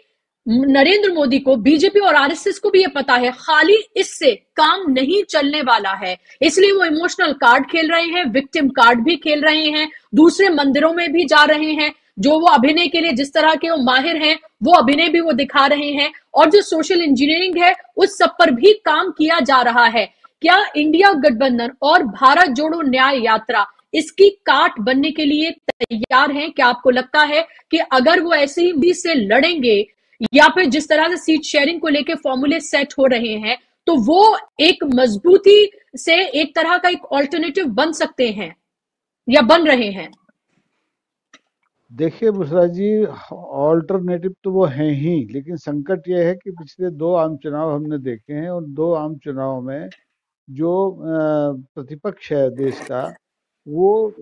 नरेंद्र मोदी को, बीजेपी और आरएसएस को भी ये पता है खाली इससे काम नहीं चलने वाला है, इसलिए वो इमोशनल कार्ड खेल रहे हैं, विक्टिम कार्ड भी खेल रहे हैं, दूसरे मंदिरों में भी जा रहे हैं, जो वो अभिनय के लिए जिस तरह के वो माहिर हैं वो अभिनय भी वो दिखा रहे हैं, और जो सोशल इंजीनियरिंग है उस सब पर भी काम किया जा रहा है। क्या इंडिया गठबंधन और भारत जोड़ो न्याय यात्रा इसकी काट बनने के लिए तैयार हैं? क्या आपको लगता है कि अगर वो ऐसे ही से लड़ेंगे या फिर जिस तरह से सीट शेयरिंग को लेके फॉर्मूले सेट हो रहे हैं तो वो एक मजबूती से एक तरह का एक ऑल्टरनेटिव बन सकते हैं या बन रहे हैं? देखिए बुशरा जी, ऑल्टरनेटिव तो वो हैं ही, लेकिन संकट ये है कि पिछले 2 आम चुनाव हमने देखे हैं और 2 आम चुनाव में जो प्रतिपक्ष है देश का वो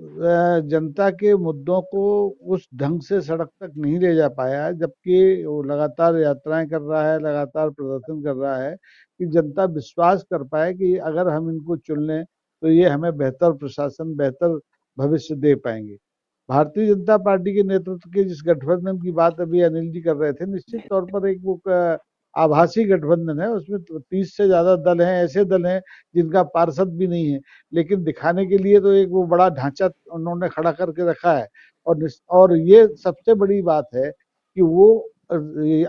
जनता के मुद्दों को उस ढंग से सड़क तक नहीं ले जा पाया है, जबकि वो लगातार यात्राएं कर रहा है, लगातार प्रदर्शन कर रहा है कि जनता विश्वास कर पाए कि अगर हम इनको चुन लें तो ये हमें बेहतर प्रशासन, बेहतर भविष्य दे पाएंगे। भारतीय जनता पार्टी के नेतृत्व के जिस गठबंधन की बात अभी अनिल जी कर रहे थे, निश्चित तौर पर एक वो आभासी गठबंधन है। उसमें 30 से ज्यादा दल हैं, ऐसे दल हैं जिनका पार्षद भी नहीं है, लेकिन दिखाने के लिए तो एक वो बड़ा ढांचा उन्होंने खड़ा करके रखा है। और ये सबसे बड़ी बात है कि वो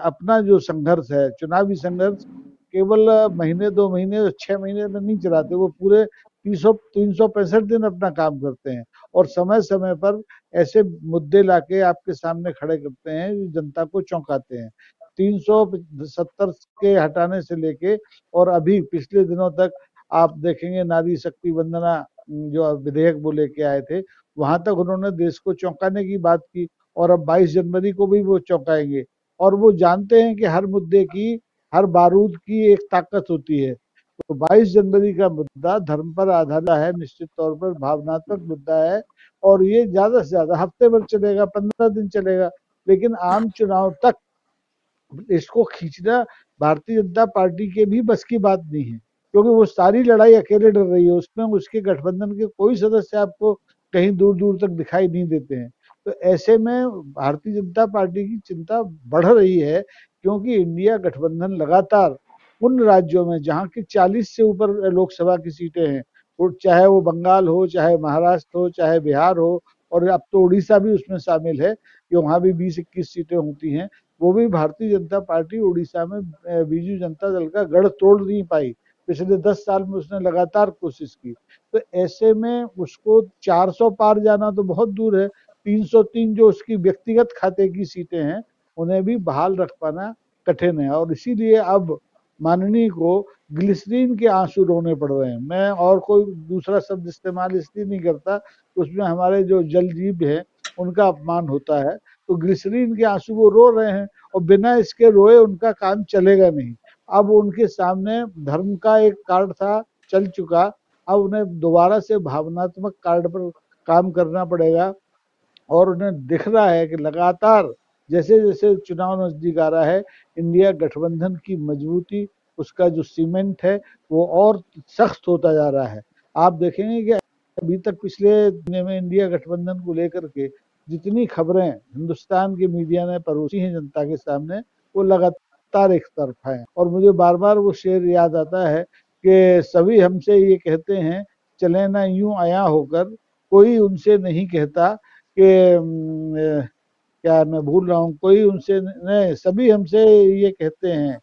अपना जो संघर्ष है, चुनावी संघर्ष, केवल महीने 2 महीने 6 महीने में नहीं चलाते, वो पूरे 365 दिन अपना काम करते हैं और समय समय पर ऐसे मुद्दे लाके आपके सामने खड़े करते हैं जो जनता को चौंकाते हैं। 370 के हटाने से लेके और अभी पिछले दिनों तक आप देखेंगे नारी शक्ति वंदना जो विधेयक वो लेके आए थे, वहां तक उन्होंने देश को चौंकाने की बात की और अब 22 जनवरी को भी वो चौंकाएंगे। और वो जानते हैं कि हर मुद्दे की, हर बारूद की एक ताकत होती है, तो तो 22 जनवरी का मुद्दा धर्म पर आधारित है, निश्चित तौर पर भावनात्मक मुद्दा है और ये ज्यादा से ज्यादा हफ्ते भर चलेगा, 15 दिन चलेगा, लेकिन आम चुनाव तक इसको खींचना भारतीय जनता पार्टी के भी बस की बात नहीं है, क्योंकि वो सारी लड़ाई अकेले लड़ रही है। उसमें उसके गठबंधन के कोई सदस्य आपको कहीं दूर दूर तक दिखाई नहीं देते हैं। तो ऐसे में भारतीय जनता पार्टी की चिंता बढ़ रही है, क्योंकि इंडिया गठबंधन लगातार उन राज्यों में जहां की 40 से ऊपर लोकसभा की सीटें हैं, चाहे वो बंगाल हो, चाहे महाराष्ट्र हो, चाहे बिहार हो, और अब तो उड़ीसा भी उसमें शामिल है कि वहां भी 20-21 सीटें होती हैं, वो भी भारतीय जनता पार्टी उड़ीसा में बीजू जनता दल का गढ़ तोड़ नहीं पाई। पिछले 10 साल में उसने लगातार कोशिश की। तो ऐसे में उसको 400 पार जाना तो बहुत दूर है, 303 जो उसकी व्यक्तिगत खाते की सीटें हैं उन्हें भी बहाल रख पाना कठिन है। और इसीलिए अब माननीय को ग्लिसरीन के आंसू रोने पड़ रहे हैं। मैं और कोई दूसरा शब्द इस्तेमाल इसलिए नहीं करता, उसमें हमारे जो जल जीव है उनका अपमान होता है। तो ग्लिसरीन के आंसू वो रो रहे हैं और बिना इसके रोए उनका काम चलेगा नहीं। अब उनके सामने धर्म का एक कार्ड था, चल चुका, अब उन्हें दोबारा से भावनात्मक कार्ड पर काम करना पड़ेगा। और उन्हें दिख रहा है कि लगातार जैसे जैसे चुनाव नजदीक आ रहा है, इंडिया गठबंधन की मजबूती, उसका जो सीमेंट है वो और सख्त होता जा रहा है। आप देखेंगे कि अभी तक पिछले दिनों में इंडिया गठबंधन को लेकर के जितनी खबरें हिंदुस्तान के मीडिया ने परोसी हैं जनता के सामने, वो लगातार एक तरफा है। और मुझे बार बार वो शेर याद आता है कि सभी हमसे ये कहते हैं चले ना यूं आया होकर, कोई उनसे नहीं कहता कि क्या मैं भूल रहा हूँ, कोई उनसे नहीं, सभी हमसे ये कहते हैं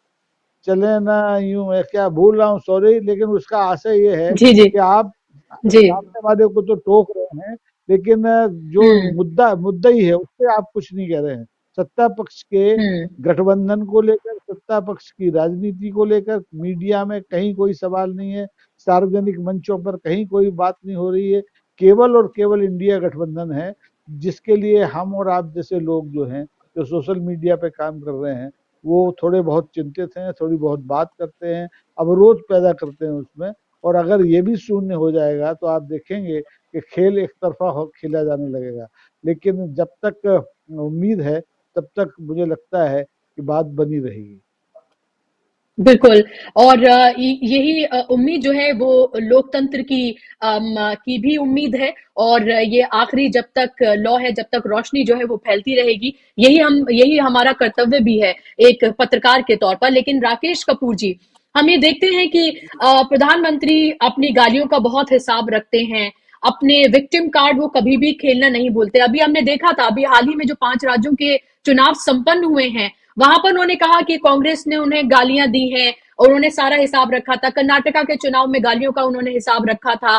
चले ना यूं, क्या भूल रहा हूँ, सॉरी, लेकिन उसका आशय ये है कि आप सामने वाले को तो टोक रहे हैं, लेकिन जो मुद्दा ही है उससे आप कुछ नहीं कह रहे हैं। सत्ता पक्ष के गठबंधन को लेकर, सत्ता पक्ष की राजनीति को लेकर मीडिया में कहीं कोई सवाल नहीं है, सार्वजनिक मंचों पर कहीं कोई बात नहीं हो रही है। केवल और केवल इंडिया गठबंधन है, जिसके लिए हम और आप जैसे लोग जो हैं, जो सोशल मीडिया पे काम कर रहे हैं, वो थोड़े बहुत चिंतित हैं, थोड़ी बहुत बात करते हैं, अवरोध पैदा करते हैं उसमें। और अगर ये भी शून्य हो जाएगा तो आप देखेंगे कि खेल एक तरफा खेला जाने लगेगा। लेकिन जब तक उम्मीद है तब तक मुझे लगता है कि बात बनी रहेगी। बिल्कुल। और यही उम्मीद जो है वो लोकतंत्र की भी उम्मीद है, और ये आखिरी जब तक लौ है, जब तक रोशनी जो है वो फैलती रहेगी, यही हमारा कर्तव्य भी है एक पत्रकार के तौर पर। लेकिन राकेश कपूर जी, हम ये देखते हैं कि प्रधानमंत्री अपनी गालियों का बहुत हिसाब रखते हैं, अपने विक्टिम कार्ड वो कभी भी खेलना नहीं भूलते। अभी हमने देखा था, अभी हाल ही में जो 5 राज्यों के चुनाव संपन्न हुए हैं, वहां पर उन्होंने कहा कि कांग्रेस ने उन्हें गालियां दी हैं और उन्होंने सारा हिसाब रखा था। कर्नाटका के चुनाव में गालियों का उन्होंने हिसाब रखा था।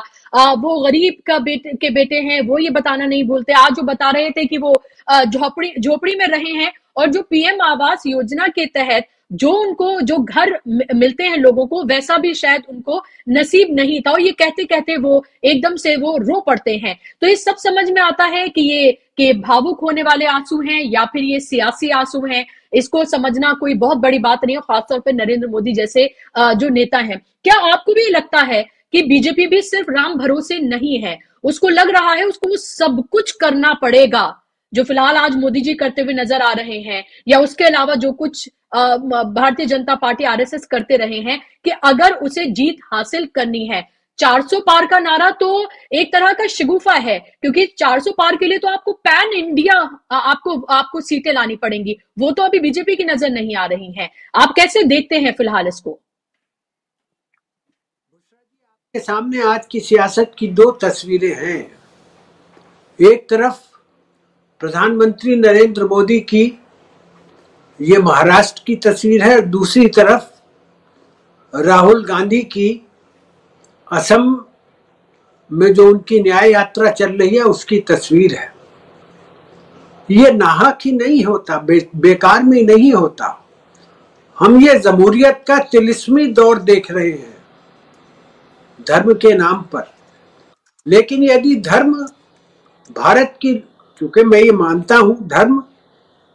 वो गरीब के बेटे हैं, वो ये बताना नहीं भूलते। आज जो बता रहे थे कि वो झोपड़ी में रहे हैं, और जो पीएम आवास योजना के तहत जो घर मिलते हैं लोगों को, वैसा भी शायद उनको नसीब नहीं था। और ये कहते कहते वो एकदम से वो रो पड़ते हैं। तो ये सब समझ में आता है कि भावुक होने वाले आंसू हैं या फिर ये सियासी आंसू हैं। इसको समझना कोई बहुत बड़ी बात नहीं है, खासतौर पर नरेंद्र मोदी जैसे जो नेता हैं। क्या आपको भी लगता है कि बीजेपी भी सिर्फ राम भरोसे नहीं है, उसको लग रहा है उसको वो सब कुछ करना पड़ेगा जो फिलहाल आज मोदी जी करते हुए नजर आ रहे हैं, या उसके अलावा जो कुछ भारतीय जनता पार्टी आरएसएस करते रहे हैं, कि अगर उसे जीत हासिल करनी है? 400 पार का नारा तो एक तरह का शिगुफा है, क्योंकि 400 पार के लिए तो आपको पैन इंडिया आपको सीटें लानी पड़ेंगी, वो तो अभी बीजेपी की नजर नहीं आ रही हैं। आप कैसे देखते हैं फिलहाल इसको? आपके सामने आज की सियासत की 2 तस्वीरें हैं। एक तरफ प्रधानमंत्री नरेंद्र मोदी की ये महाराष्ट्र की तस्वीर है, दूसरी तरफ राहुल गांधी की असम में जो उनकी न्याय यात्रा चल रही है उसकी तस्वीर है। ये नाहक ही नहीं होता, बेकार में नहीं होता। हम ये जमहूरियत का तिलिस्मी दौर देख रहे हैं धर्म के नाम पर। लेकिन यदि धर्म भारत की, क्योंकि मैं ये मानता हूं धर्म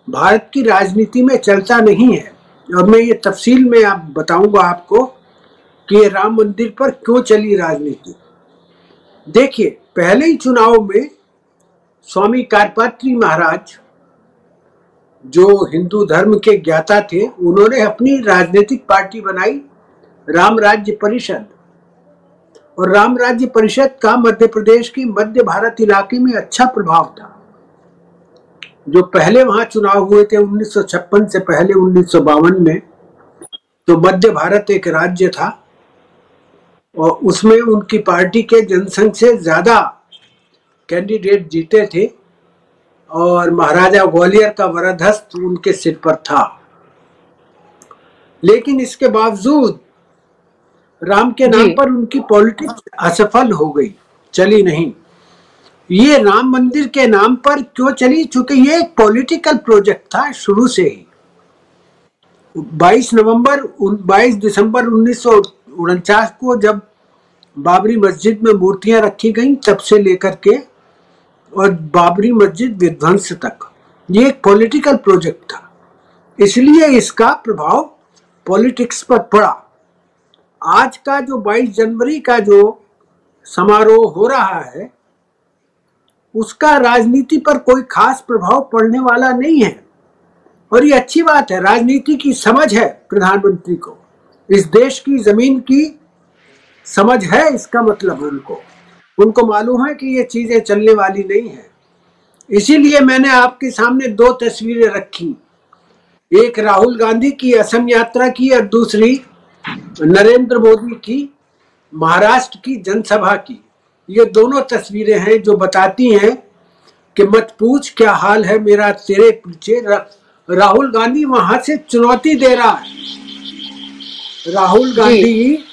भारत की राजनीति में चलता नहीं है, और मैं ये तफसील में आप बताऊंगा आपको कि राम मंदिर पर क्यों चली राजनीति। देखिए, पहले ही चुनाव में स्वामी कारपात्री महाराज, जो हिंदू धर्म के ज्ञाता थे, उन्होंने अपनी राजनीतिक पार्टी बनाई राम राज्य परिषद, और राम राज्य परिषद का मध्य प्रदेश की मध्य भारत इलाके में अच्छा प्रभाव था। जो पहले वहां चुनाव हुए थे 1956 से पहले 1952 में, तो मध्य भारत एक राज्य था और उसमें उनकी पार्टी के जनसंघ से ज्यादा कैंडिडेट जीते थे और महाराजा ग्वालियर का वरदहस्त उनके सिर पर था। लेकिन इसके बावजूद राम के नाम पर उनकी पॉलिटिक्स असफल हो गई, चली नहीं। ये राम मंदिर के नाम पर क्यों चली? चूंकि ये एक पॉलिटिकल प्रोजेक्ट था शुरू से ही। 22 दिसंबर 1949 को जब बाबरी मस्जिद में मूर्तियां रखी गईं, तब से लेकर के और बाबरी मस्जिद विध्वंस तक ये एक पॉलिटिकल प्रोजेक्ट था, इसलिए इसका प्रभाव पॉलिटिक्स पर पड़ा। आज का जो 22 जनवरी का जो समारोह हो रहा है, उसका राजनीति पर कोई खास प्रभाव पड़ने वाला नहीं है, और ये अच्छी बात है। राजनीति की समझ है प्रधानमंत्री को, इस देश की जमीन की समझ है, इसका मतलब उनको मालूम है कि ये चीजें चलने वाली नहीं है। इसीलिए मैंने आपके सामने दो तस्वीरें रखी, एक राहुल गांधी की असम यात्रा की और दूसरी नरेंद्र मोदी की महाराष्ट्र की जनसभा की। ये दोनों तस्वीरें हैं जो बताती हैं कि मत पूछ क्या हाल है मेरा तेरे पीछे। राहुल गांधी वहां से चुनौती दे रहा है। राहुल गांधी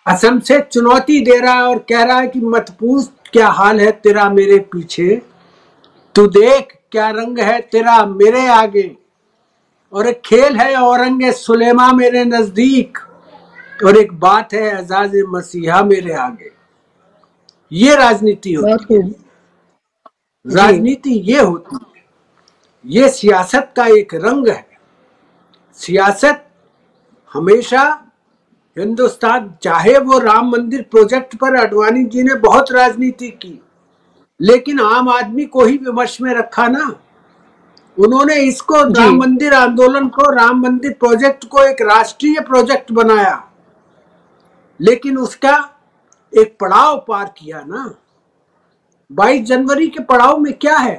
असम से चुनौती दे रहा है और कह रहा है कि मत पूछ क्या हाल है तेरा मेरे पीछे, तू देख क्या रंग है तेरा मेरे आगे, और एक खेल है औरंगे सुलेमा मेरे नजदीक, और एक बात है एजाज मसीहा मेरे आगे। ये राजनीति होती है। राजनीति ये होती है, ये सियासत का एक रंग है। सियासत हमेशा हिंदुस्तान, चाहे वो राम मंदिर प्रोजेक्ट पर आडवाणी जी ने बहुत राजनीति की, लेकिन आम आदमी को ही विमर्श में रखा ना। उन्होंने इसको राम मंदिर आंदोलन को, राम मंदिर प्रोजेक्ट को एक राष्ट्रीय प्रोजेक्ट बनाया, लेकिन उसका एक पड़ाव पार किया ना। 22 जनवरी के पड़ाव में क्या है?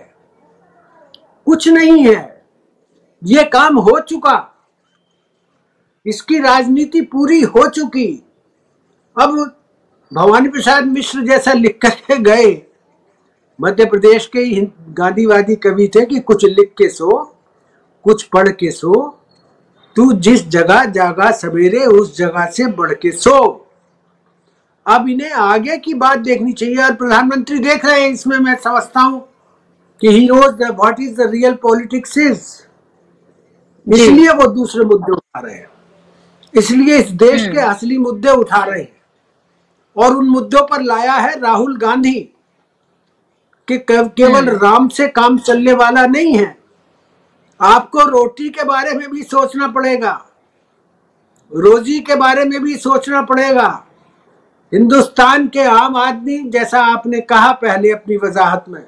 कुछ नहीं है, ये काम हो चुका, इसकी राजनीति पूरी हो चुकी। अब भवानी प्रसाद मिश्र जैसा लिख करके गए, मध्य प्रदेश के ही गांधीवादी कवि थे, कि कुछ लिख के सो, कुछ पढ़ के सो, तू जिस जगह जागा सवेरे उस जगह से बढ़ के सो। अब इन्हें आगे की बात देखनी चाहिए, और प्रधानमंत्री देख रहे हैं। इसमें मैं समझता हूं कि he knows what is the real politics is, इसलिए वो दूसरे मुद्दे उठा रहे हैं, इसलिए इस देश के असली मुद्दे उठा रहे हैं। और उन मुद्दों पर लाया है राहुल गांधी कि केवल राम से काम चलने वाला नहीं है, आपको रोटी के बारे में भी सोचना पड़ेगा, रोजी के बारे में भी सोचना पड़ेगा। हिंदुस्तान के आम आदमी, जैसा आपने कहा पहले अपनी वजाहत में,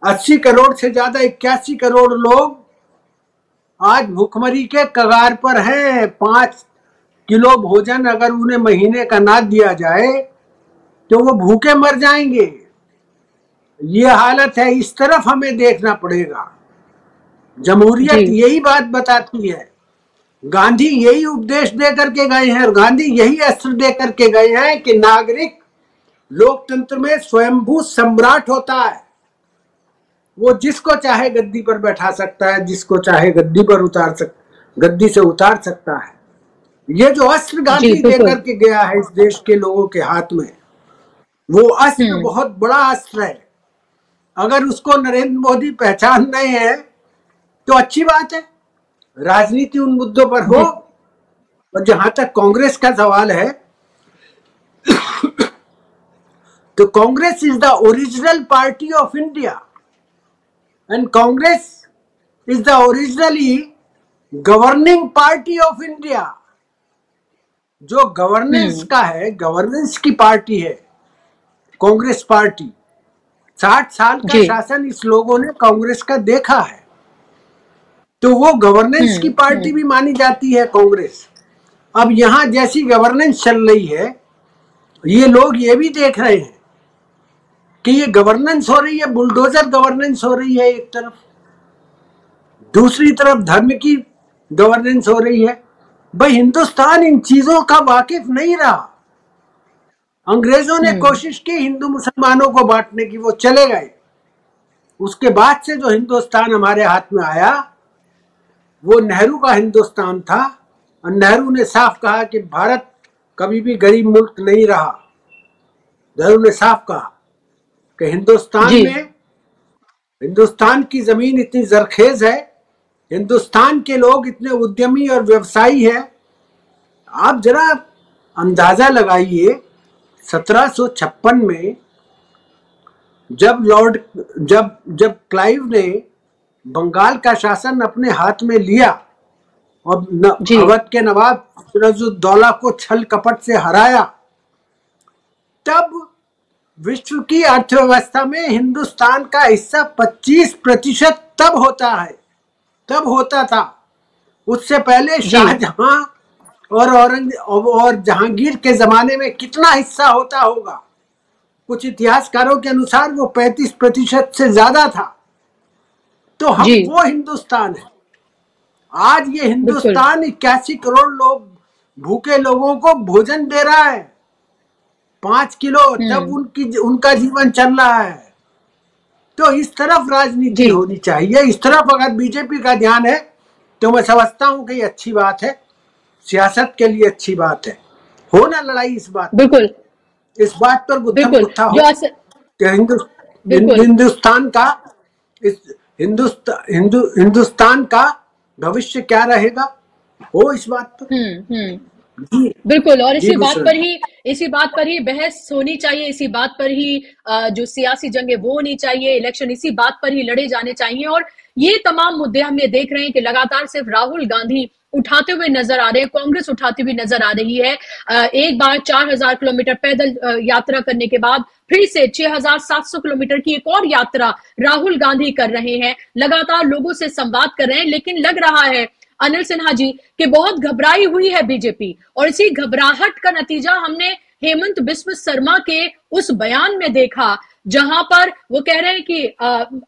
80 करोड़ से ज्यादा 81 करोड़ लोग आज भूखमरी के कगार पर हैं। 5 किलो भोजन अगर उन्हें महीने का ना दिया जाए तो वो भूखे मर जाएंगे। ये हालत है, इस तरफ हमें देखना पड़ेगा। जमहूरियत यही बात बताती है। गांधी यही उपदेश दे करके गए हैं, और गांधी यही अस्त्र दे करके गए हैं कि नागरिक लोकतंत्र में स्वयंभू सम्राट होता है। वो जिसको चाहे गद्दी पर बैठा सकता है, जिसको चाहे गद्दी से उतार सकता है। ये जो अस्त्र गांधी दे करके गया है इस देश के लोगों के हाथ में, वो अस्त्र बहुत बड़ा अस्त्र है। अगर उसको नरेंद्र मोदी पहचान रहे हैं तो अच्छी बात है, राजनीति उन मुद्दों पर हो। और जहां तक कांग्रेस का सवाल है, तो Congress is the original party of India, and Congress is the originally governing party of India. जो गवर्नेंस का है, गवर्नेंस की पार्टी है कांग्रेस पार्टी। 60 साल का शासन इस लोगों ने कांग्रेस का देखा है, तो वो गवर्नेंस की पार्टी भी मानी जाती है कांग्रेस। अब यहां जैसी गवर्नेंस चल रही है, ये लोग ये भी देख रहे हैं कि ये गवर्नेंस हो रही है, बुलडोजर गवर्नेंस हो रही है एक तरफ, दूसरी तरफ धर्म की गवर्नेंस हो रही है। भाई हिंदुस्तान इन चीजों का वाकिफ नहीं रहा। अंग्रेजों ने कोशिश की हिंदू मुसलमानों को बांटने की, वो चले गए। उसके बाद से जो हिंदुस्तान हमारे हाथ में आया वो नेहरू का हिंदुस्तान था, और नेहरू ने साफ कहा कि भारत कभी भी गरीब मुल्क नहीं रहा। नेहरू ने साफ कहा कि हिंदुस्तान की जमीन इतनी जरखेज है, हिंदुस्तान के लोग इतने उद्यमी और व्यवसायी हैं। आप जरा अंदाजा लगाइए, 1756 में जब क्लाइव ने बंगाल का शासन अपने हाथ में लिया और अवध के नवाब सिराजुद्दौला को छल कपट से हराया, तब विश्व की अर्थव्यवस्था में हिंदुस्तान का हिस्सा 25% तब होता था। उससे पहले शाहजहां और जहांगीर के जमाने में कितना हिस्सा होता होगा? कुछ इतिहासकारों के अनुसार वो 35% से ज्यादा था। तो हम वो हिंदुस्तान है। आज ये हिंदुस्तान 81 करोड़ लोग, भूखे लोगों को भोजन दे रहा है 5 किलो, तब उनका जीवन चल रहा है। तो इस तरफ राजनीति होनी चाहिए। इस तरफ अगर बीजेपी का ध्यान है तो मैं समझता हूं कि अच्छी बात है, सियासत के लिए अच्छी बात है। हो ना लड़ाई इस बात, बिल्कुल इस बात पर गुत्था हो हिंदुस्तान का भविष्य क्या रहेगा, हो इस बात पर। बिल्कुल, और इसी बात पर ही बहस होनी चाहिए, इसी बात पर ही जो सियासी जंग है वो होनी चाहिए, इलेक्शन इसी बात पर ही लड़े जाने चाहिए। और ये तमाम मुद्दे हम ये देख रहे हैं कि लगातार सिर्फ राहुल गांधी उठाते हुए नजर आ रहे हैं, कांग्रेस उठाती हुई नजर आ रही है। एक बार 4000 किलोमीटर पैदल यात्रा करने के बाद फिर से 6700 किलोमीटर की एक और यात्रा राहुल गांधी कर रहे हैं, लगातार लोगों से संवाद कर रहे हैं। लेकिन लग रहा है अनिल सिन्हा जी कि बहुत घबराई हुई है बीजेपी, और इसी घबराहट का नतीजा हमने हेमंत बिस्व शर्मा के उस बयान में देखा, जहां पर वो कह रहे हैं कि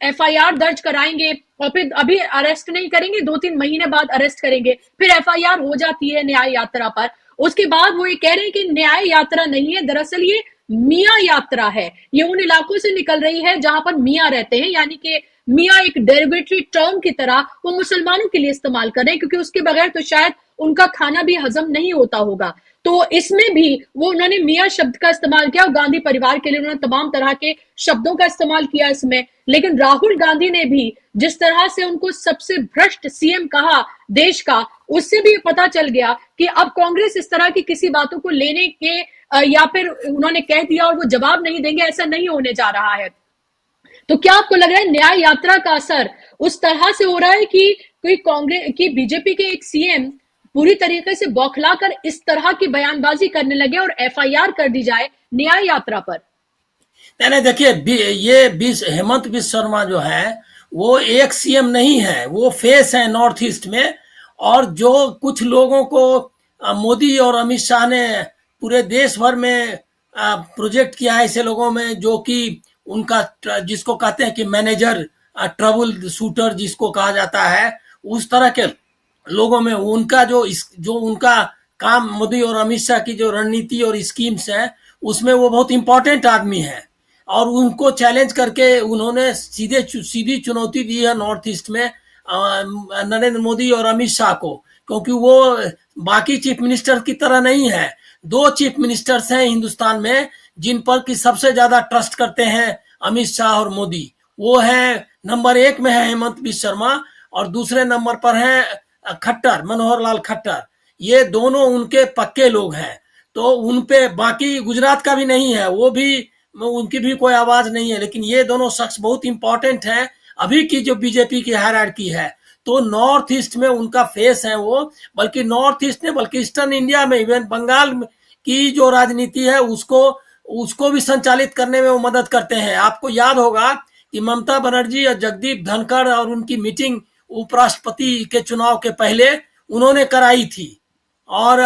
एफआईआर दर्ज कराएंगे और फिर अभी अरेस्ट नहीं करेंगे, 2-3 महीने बाद अरेस्ट करेंगे, फिर एफआईआर हो जाती है न्याय यात्रा पर। उसके बाद वो ये कह रहे हैं कि न्याय यात्रा नहीं है, दरअसल ये मियाँ यात्रा है। ये उन इलाकों से निकल रही है जहां पर मियाँ रहते हैं, यानी कि मियाँ एक डेरिवेटरी टर्म की तरह वो मुसलमानों के लिए इस्तेमाल कर रहे हैं, क्योंकि उसके बगैर तो शायद उनका खाना भी हजम नहीं होता होगा। तो इसमें भी वो उन्होंने मियाँ शब्द का इस्तेमाल किया, और गांधी परिवार के लिए उन्होंने तमाम तरह के शब्दों का इस्तेमाल किया इसमें। लेकिन राहुल गांधी ने भी जिस तरह से उनको सबसे भ्रष्ट सीएम कहा देश का, उससे भी पता चल गया कि अब कांग्रेस इस तरह की किसी बातों को लेने के या फिर उन्होंने कह दिया और वो जवाब नहीं देंगे, ऐसा नहीं होने जा रहा है। तो क्या आपको लग रहा है न्याय यात्रा का असर उस तरह से हो रहा है कि कोई कांग्रेस की बीजेपी के एक सीएम पूरी तरीके से बौखलाकर इस तरह की बयानबाजी करने लगे और एफआईआर कर दी जाए न्याय यात्रा पर? नहीं, देखिए ये हेमंत बिस्व शर्मा जो है वो एक सीएम नहीं है, वो फेस है नॉर्थ ईस्ट में। और जो कुछ लोगों को मोदी और अमित शाह ने पूरे देश भर में प्रोजेक्ट किया है, ऐसे लोगों में जो कि उनका जिसको कहते हैं कि मैनेजर ट्रबल शूटर जिसको कहा जाता है, उस तरह के लोगों में उनका जो उनका काम मोदी और अमित शाह की जो रणनीति और स्कीम्स हैं उसमें वो बहुत इंपॉर्टेंट आदमी है। और उनको चैलेंज करके उन्होंने सीधी चुनौती दी है नॉर्थ ईस्ट में नरेंद्र मोदी और अमित शाह को, क्योंकि वो बाकी चीफ मिनिस्टर की तरह नहीं है। 2 चीफ मिनिस्टर्स हैं हिंदुस्तान में जिन पर की सबसे ज्यादा ट्रस्ट करते हैं अमित शाह और मोदी। वो है नंबर 1 में है हेमंत बिस्व शर्मा, और दूसरे नंबर पर है खट्टर, मनोहर लाल खट्टर। ये दोनों उनके पक्के लोग हैं। तो उनपे बाकी गुजरात का भी नहीं है, वो भी उनकी भी कोई आवाज नहीं है। लेकिन ये दोनों शख्स बहुत इंपॉर्टेंट है अभी की जो बीजेपी की हायरार्की है। तो नॉर्थ ईस्ट में उनका फेस है वो, बल्कि नॉर्थ ईस्ट ने बल्कि ईस्टर्न इंडिया में इवन बंगाल की जो राजनीति है उसको भी संचालित करने में वो मदद करते हैं। आपको याद होगा कि ममता बनर्जी और जगदीप धनखड़ और उनकी मीटिंग उपराष्ट्रपति के चुनाव के पहले उन्होंने कराई थी, और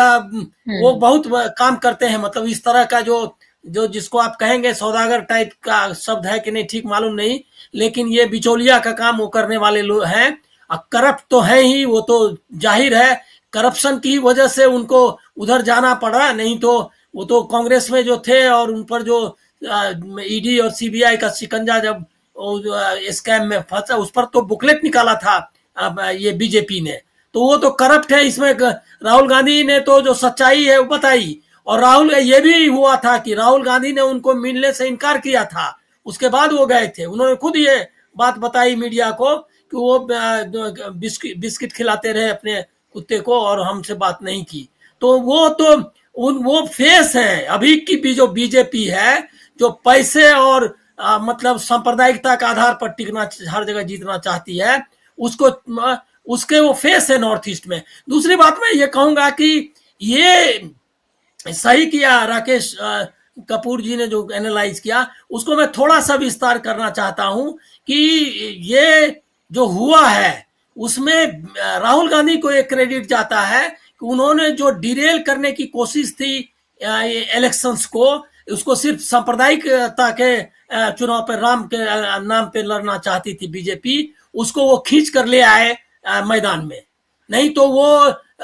वो बहुत काम करते हैं। मतलब इस तरह का जो जिसको आप कहेंगे सौदागर टाइप का शब्द है कि नहीं ठीक मालूम नहीं, लेकिन ये बिचौलिया का काम वो करने वाले लोग हैं। करप्ट तो है ही, वो तो जाहिर है, करप्शन की वजह से उनको उधर जाना पड़ा, नहीं तो वो तो कांग्रेस में जो थे और उन पर जो ईडी और सीबीआई का शिकंजा जब स्कैम में फंसा, उस पर तो बुकलेट निकाला था ये बीजेपी ने, तो वो तो करप्ट है। इसमें राहुल गांधी ने तो जो सच्चाई है वो बताई, और राहुल ये भी हुआ था कि राहुल गांधी ने उनको मिलने से इनकार किया था, उसके बाद वो गए थे। उन्होंने खुद ये बात बताई मीडिया को कि वो बिस्किट खिलाते रहे अपने कुत्ते को और हमसे बात नहीं की। तो वो फेस है अभी की जो बीजेपी है, जो पैसे और मतलब सांप्रदायिकता के आधार पर टिकना, हर जगह जीतना चाहती है, उसके वो फेस है नॉर्थ ईस्ट में। दूसरी बात मैं ये कहूंगा कि ये सही किया राकेश कपूर जी ने जो एनालाइज किया, उसको मैं थोड़ा सा विस्तार करना चाहता हूं कि ये जो हुआ है उसमें राहुल गांधी को एक क्रेडिट जाता है कि उन्होंने जो डिरेल करने की कोशिश थी इलेक्शंस को, उसको सिर्फ सांप्रदायिकता के चुनाव पर राम के नाम पे लड़ना चाहती थी बीजेपी, उसको वो खींच कर ले आए मैदान में। नहीं तो वो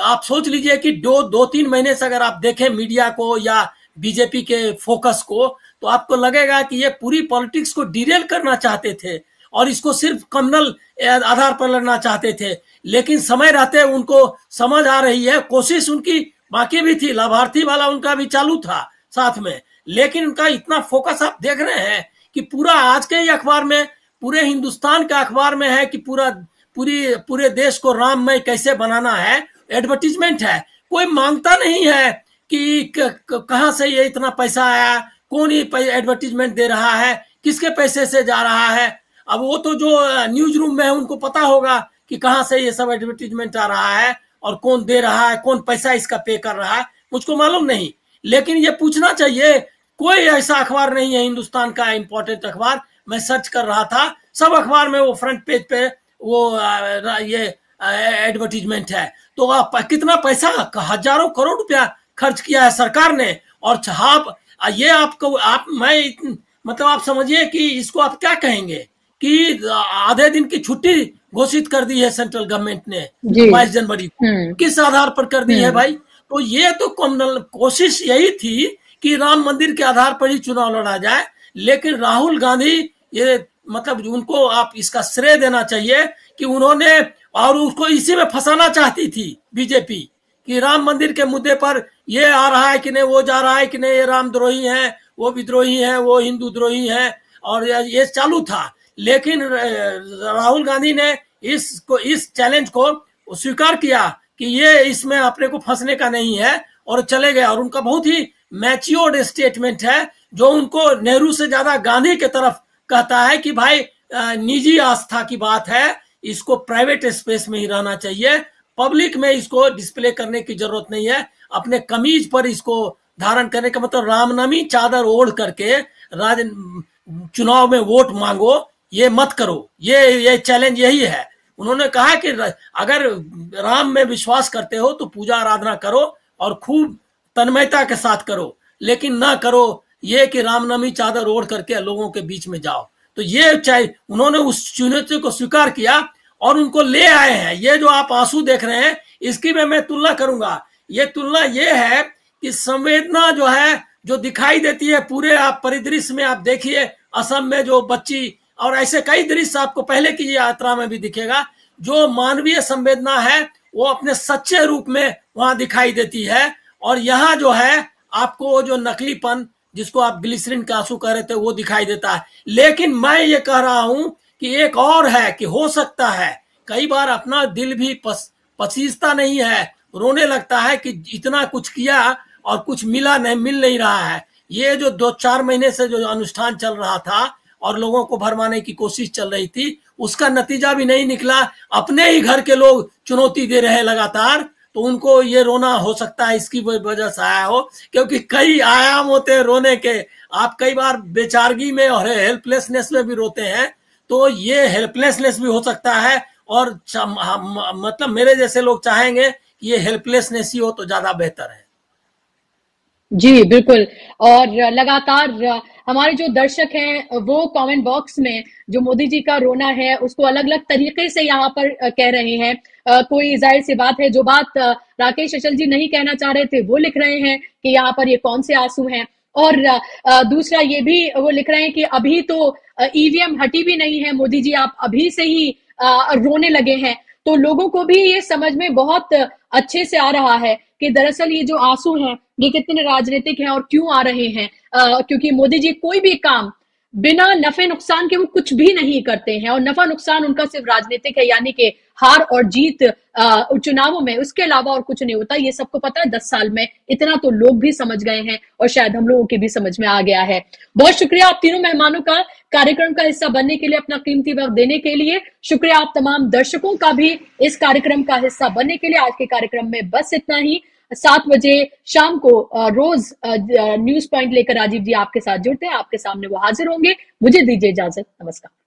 आप सोच लीजिए कि दो तीन महीने से अगर आप देखें मीडिया को या बीजेपी के फोकस को, तो आपको लगेगा कि ये पूरी पॉलिटिक्स को डिरेल करना चाहते थे और इसको सिर्फ कम्युनल आधार पर लड़ना चाहते थे। लेकिन समय रहते उनको समझ आ रही है, कोशिश उनकी बाकी भी थी, लाभार्थी वाला उनका भी चालू था साथ में, लेकिन उनका इतना फोकस आप देख रहे हैं कि पूरा आज के ही अखबार में, पूरे हिंदुस्तान के अखबार में है कि पूरे देश को राममय कैसे बनाना है, एडवर्टीजमेंट है। कोई मांगता नहीं है कि कहां से ये इतना पैसा आया, कौन ये एडवर्टीजमेंट दे रहा है, किसके पैसे से जा रहा है। अब वो तो जो न्यूज रूम में है उनको पता होगा कि कहां से ये सब एडवर्टीजमेंट आ रहा है और कौन दे रहा है, कौन पैसा इसका पे कर रहा है, मुझको मालूम नहीं। लेकिन ये पूछना चाहिए, कोई ऐसा अखबार नहीं है हिंदुस्तान का इंपॉर्टेंट अखबार, मैं सर्च कर रहा था, सब अखबार में वो फ्रंट पेज पे वो ये एडवर्टीजमेंट है। तो आप कितना पैसा, हजारों करोड़ रुपया खर्च किया है सरकार ने, और ये आपको मतलब आप समझिए कि इसको आप क्या कहेंगे कि आधे दिन की छुट्टी घोषित कर दी है सेंट्रल गवर्नमेंट ने 22 जनवरी को, किस आधार पर कर दी है भाई। तो ये तो कम्युनल कोशिश यही थी कि राम मंदिर के आधार पर ही चुनाव लड़ा जाए, लेकिन राहुल गांधी ये मतलब उनको आप इसका श्रेय देना चाहिए कि उन्होंने, और उसको इसी में फंसाना चाहती थी बीजेपी कि राम मंदिर के मुद्दे पर ये आ रहा है कि नहीं, वो जा रहा है कि नहीं, ये रामद्रोही है, वो विद्रोही है, वो हिंदू द्रोही है, और ये चालू था। लेकिन राहुल गांधी ने इस चैलेंज को स्वीकार किया कि ये इसमें अपने को फंसने का नहीं है, और चले गए। और उनका बहुत ही मैच्योर्ड स्टेटमेंट है जो उनको नेहरू से ज्यादा गांधी के तरफ कहता है कि भाई निजी आस्था की बात है, इसको प्राइवेट स्पेस में ही रहना चाहिए, पब्लिक में इसको डिस्प्ले करने की जरूरत नहीं है। अपने कमीज पर इसको धारण करने का मतलब रामनामी चादर ओढ़ करके चुनाव में वोट मांगो, ये मत करो। ये चैलेंज यही है। उन्होंने कहा कि अगर राम में विश्वास करते हो तो पूजा आराधना करो और खूब तन्मयता के साथ करो, लेकिन ना करो ये कि रामनामी चादर ओढ़ करके लोगों के बीच में जाओ। तो ये उन्होंने उस चुनौती को स्वीकार किया और उनको ले आए हैं। ये जो आप आंसू देख रहे हैं, इसकी मैं तुलना करूंगा। ये तुलना ये है कि संवेदना जो है, जो दिखाई देती है पूरे आप परिदृश्य में, आप देखिए असम में जो बच्ची, और ऐसे कई दृश्य आपको पहले की यात्रा में भी दिखेगा, जो मानवीय संवेदना है वो अपने सच्चे रूप में वहां दिखाई देती है। और यहाँ जो है आपको जो नकलीपन, जिसको आप ग्लिसरीन का आंसू कह रहे थे, वो दिखाई देता है। लेकिन मैं ये कह रहा हूं कि एक और है कि हो सकता है कई बार अपना दिल भी पसीजता नहीं है, रोने लगता है कि इतना कुछ किया और कुछ मिल नहीं रहा है। ये जो 2-4 महीने से जो अनुष्ठान चल रहा था और लोगों को भरमाने की कोशिश चल रही थी, उसका नतीजा भी नहीं निकला। अपने ही घर के लोग चुनौती दे रहे हैं लगातार, तो उनको ये रोना हो सकता है इसकी वजह से आया हो, क्योंकि कई आयाम होते हैं रोने के। आप कई बार बेचारगी में और हेल्पलेसनेस में भी रोते हैं, तो ये हेल्पलेसनेस भी हो सकता है। और मतलब मेरे जैसे लोग चाहेंगे कि ये हेल्पलेसनेस ही हो तो ज्यादा बेहतर है। जी बिल्कुल। और लगातार हमारे जो दर्शक हैं वो कमेंट बॉक्स में जो मोदी जी का रोना है उसको अलग अलग तरीके से यहाँ पर कह रहे हैं। कोई जाहिर सी बात है, जो बात राकेश अचल जी नहीं कहना चाह रहे थे वो लिख रहे हैं कि यहाँ पर ये कौन से आंसू हैं। और दूसरा ये भी वो लिख रहे हैं कि अभी तो ईवीएम हटी भी नहीं है, मोदी जी आप अभी से ही रोने लगे हैं। तो लोगों को भी ये समझ में बहुत अच्छे से आ रहा है कि दरअसल ये जो आंसू हैं ये कितने राजनीतिक हैं और क्यों आ रहे हैं। क्योंकि मोदी जी कोई भी काम बिना नफे नुकसान के वो कुछ भी नहीं करते हैं, और नफा नुकसान उनका सिर्फ राजनीतिक है, यानी कि हार और जीत चुनावों में, उसके अलावा और कुछ नहीं होता। ये सबको पता है, 10 साल में इतना तो लोग भी समझ गए हैं और शायद हम लोगों के भी समझ में आ गया है। बहुत शुक्रिया आप तीनों मेहमानों का कार्यक्रम का हिस्सा बनने के लिए, अपना कीमती वक्त देने के लिए। शुक्रिया आप तमाम दर्शकों का भी इस कार्यक्रम का हिस्सा बनने के लिए। आज के कार्यक्रम में बस इतना ही। 7 बजे शाम को रोज न्यूज पॉइंट लेकर राजीव जी आपके साथ जुड़ते हैं, आपके सामने वो हाजिर होंगे। मुझे दीजिए इजाजत, नमस्कार।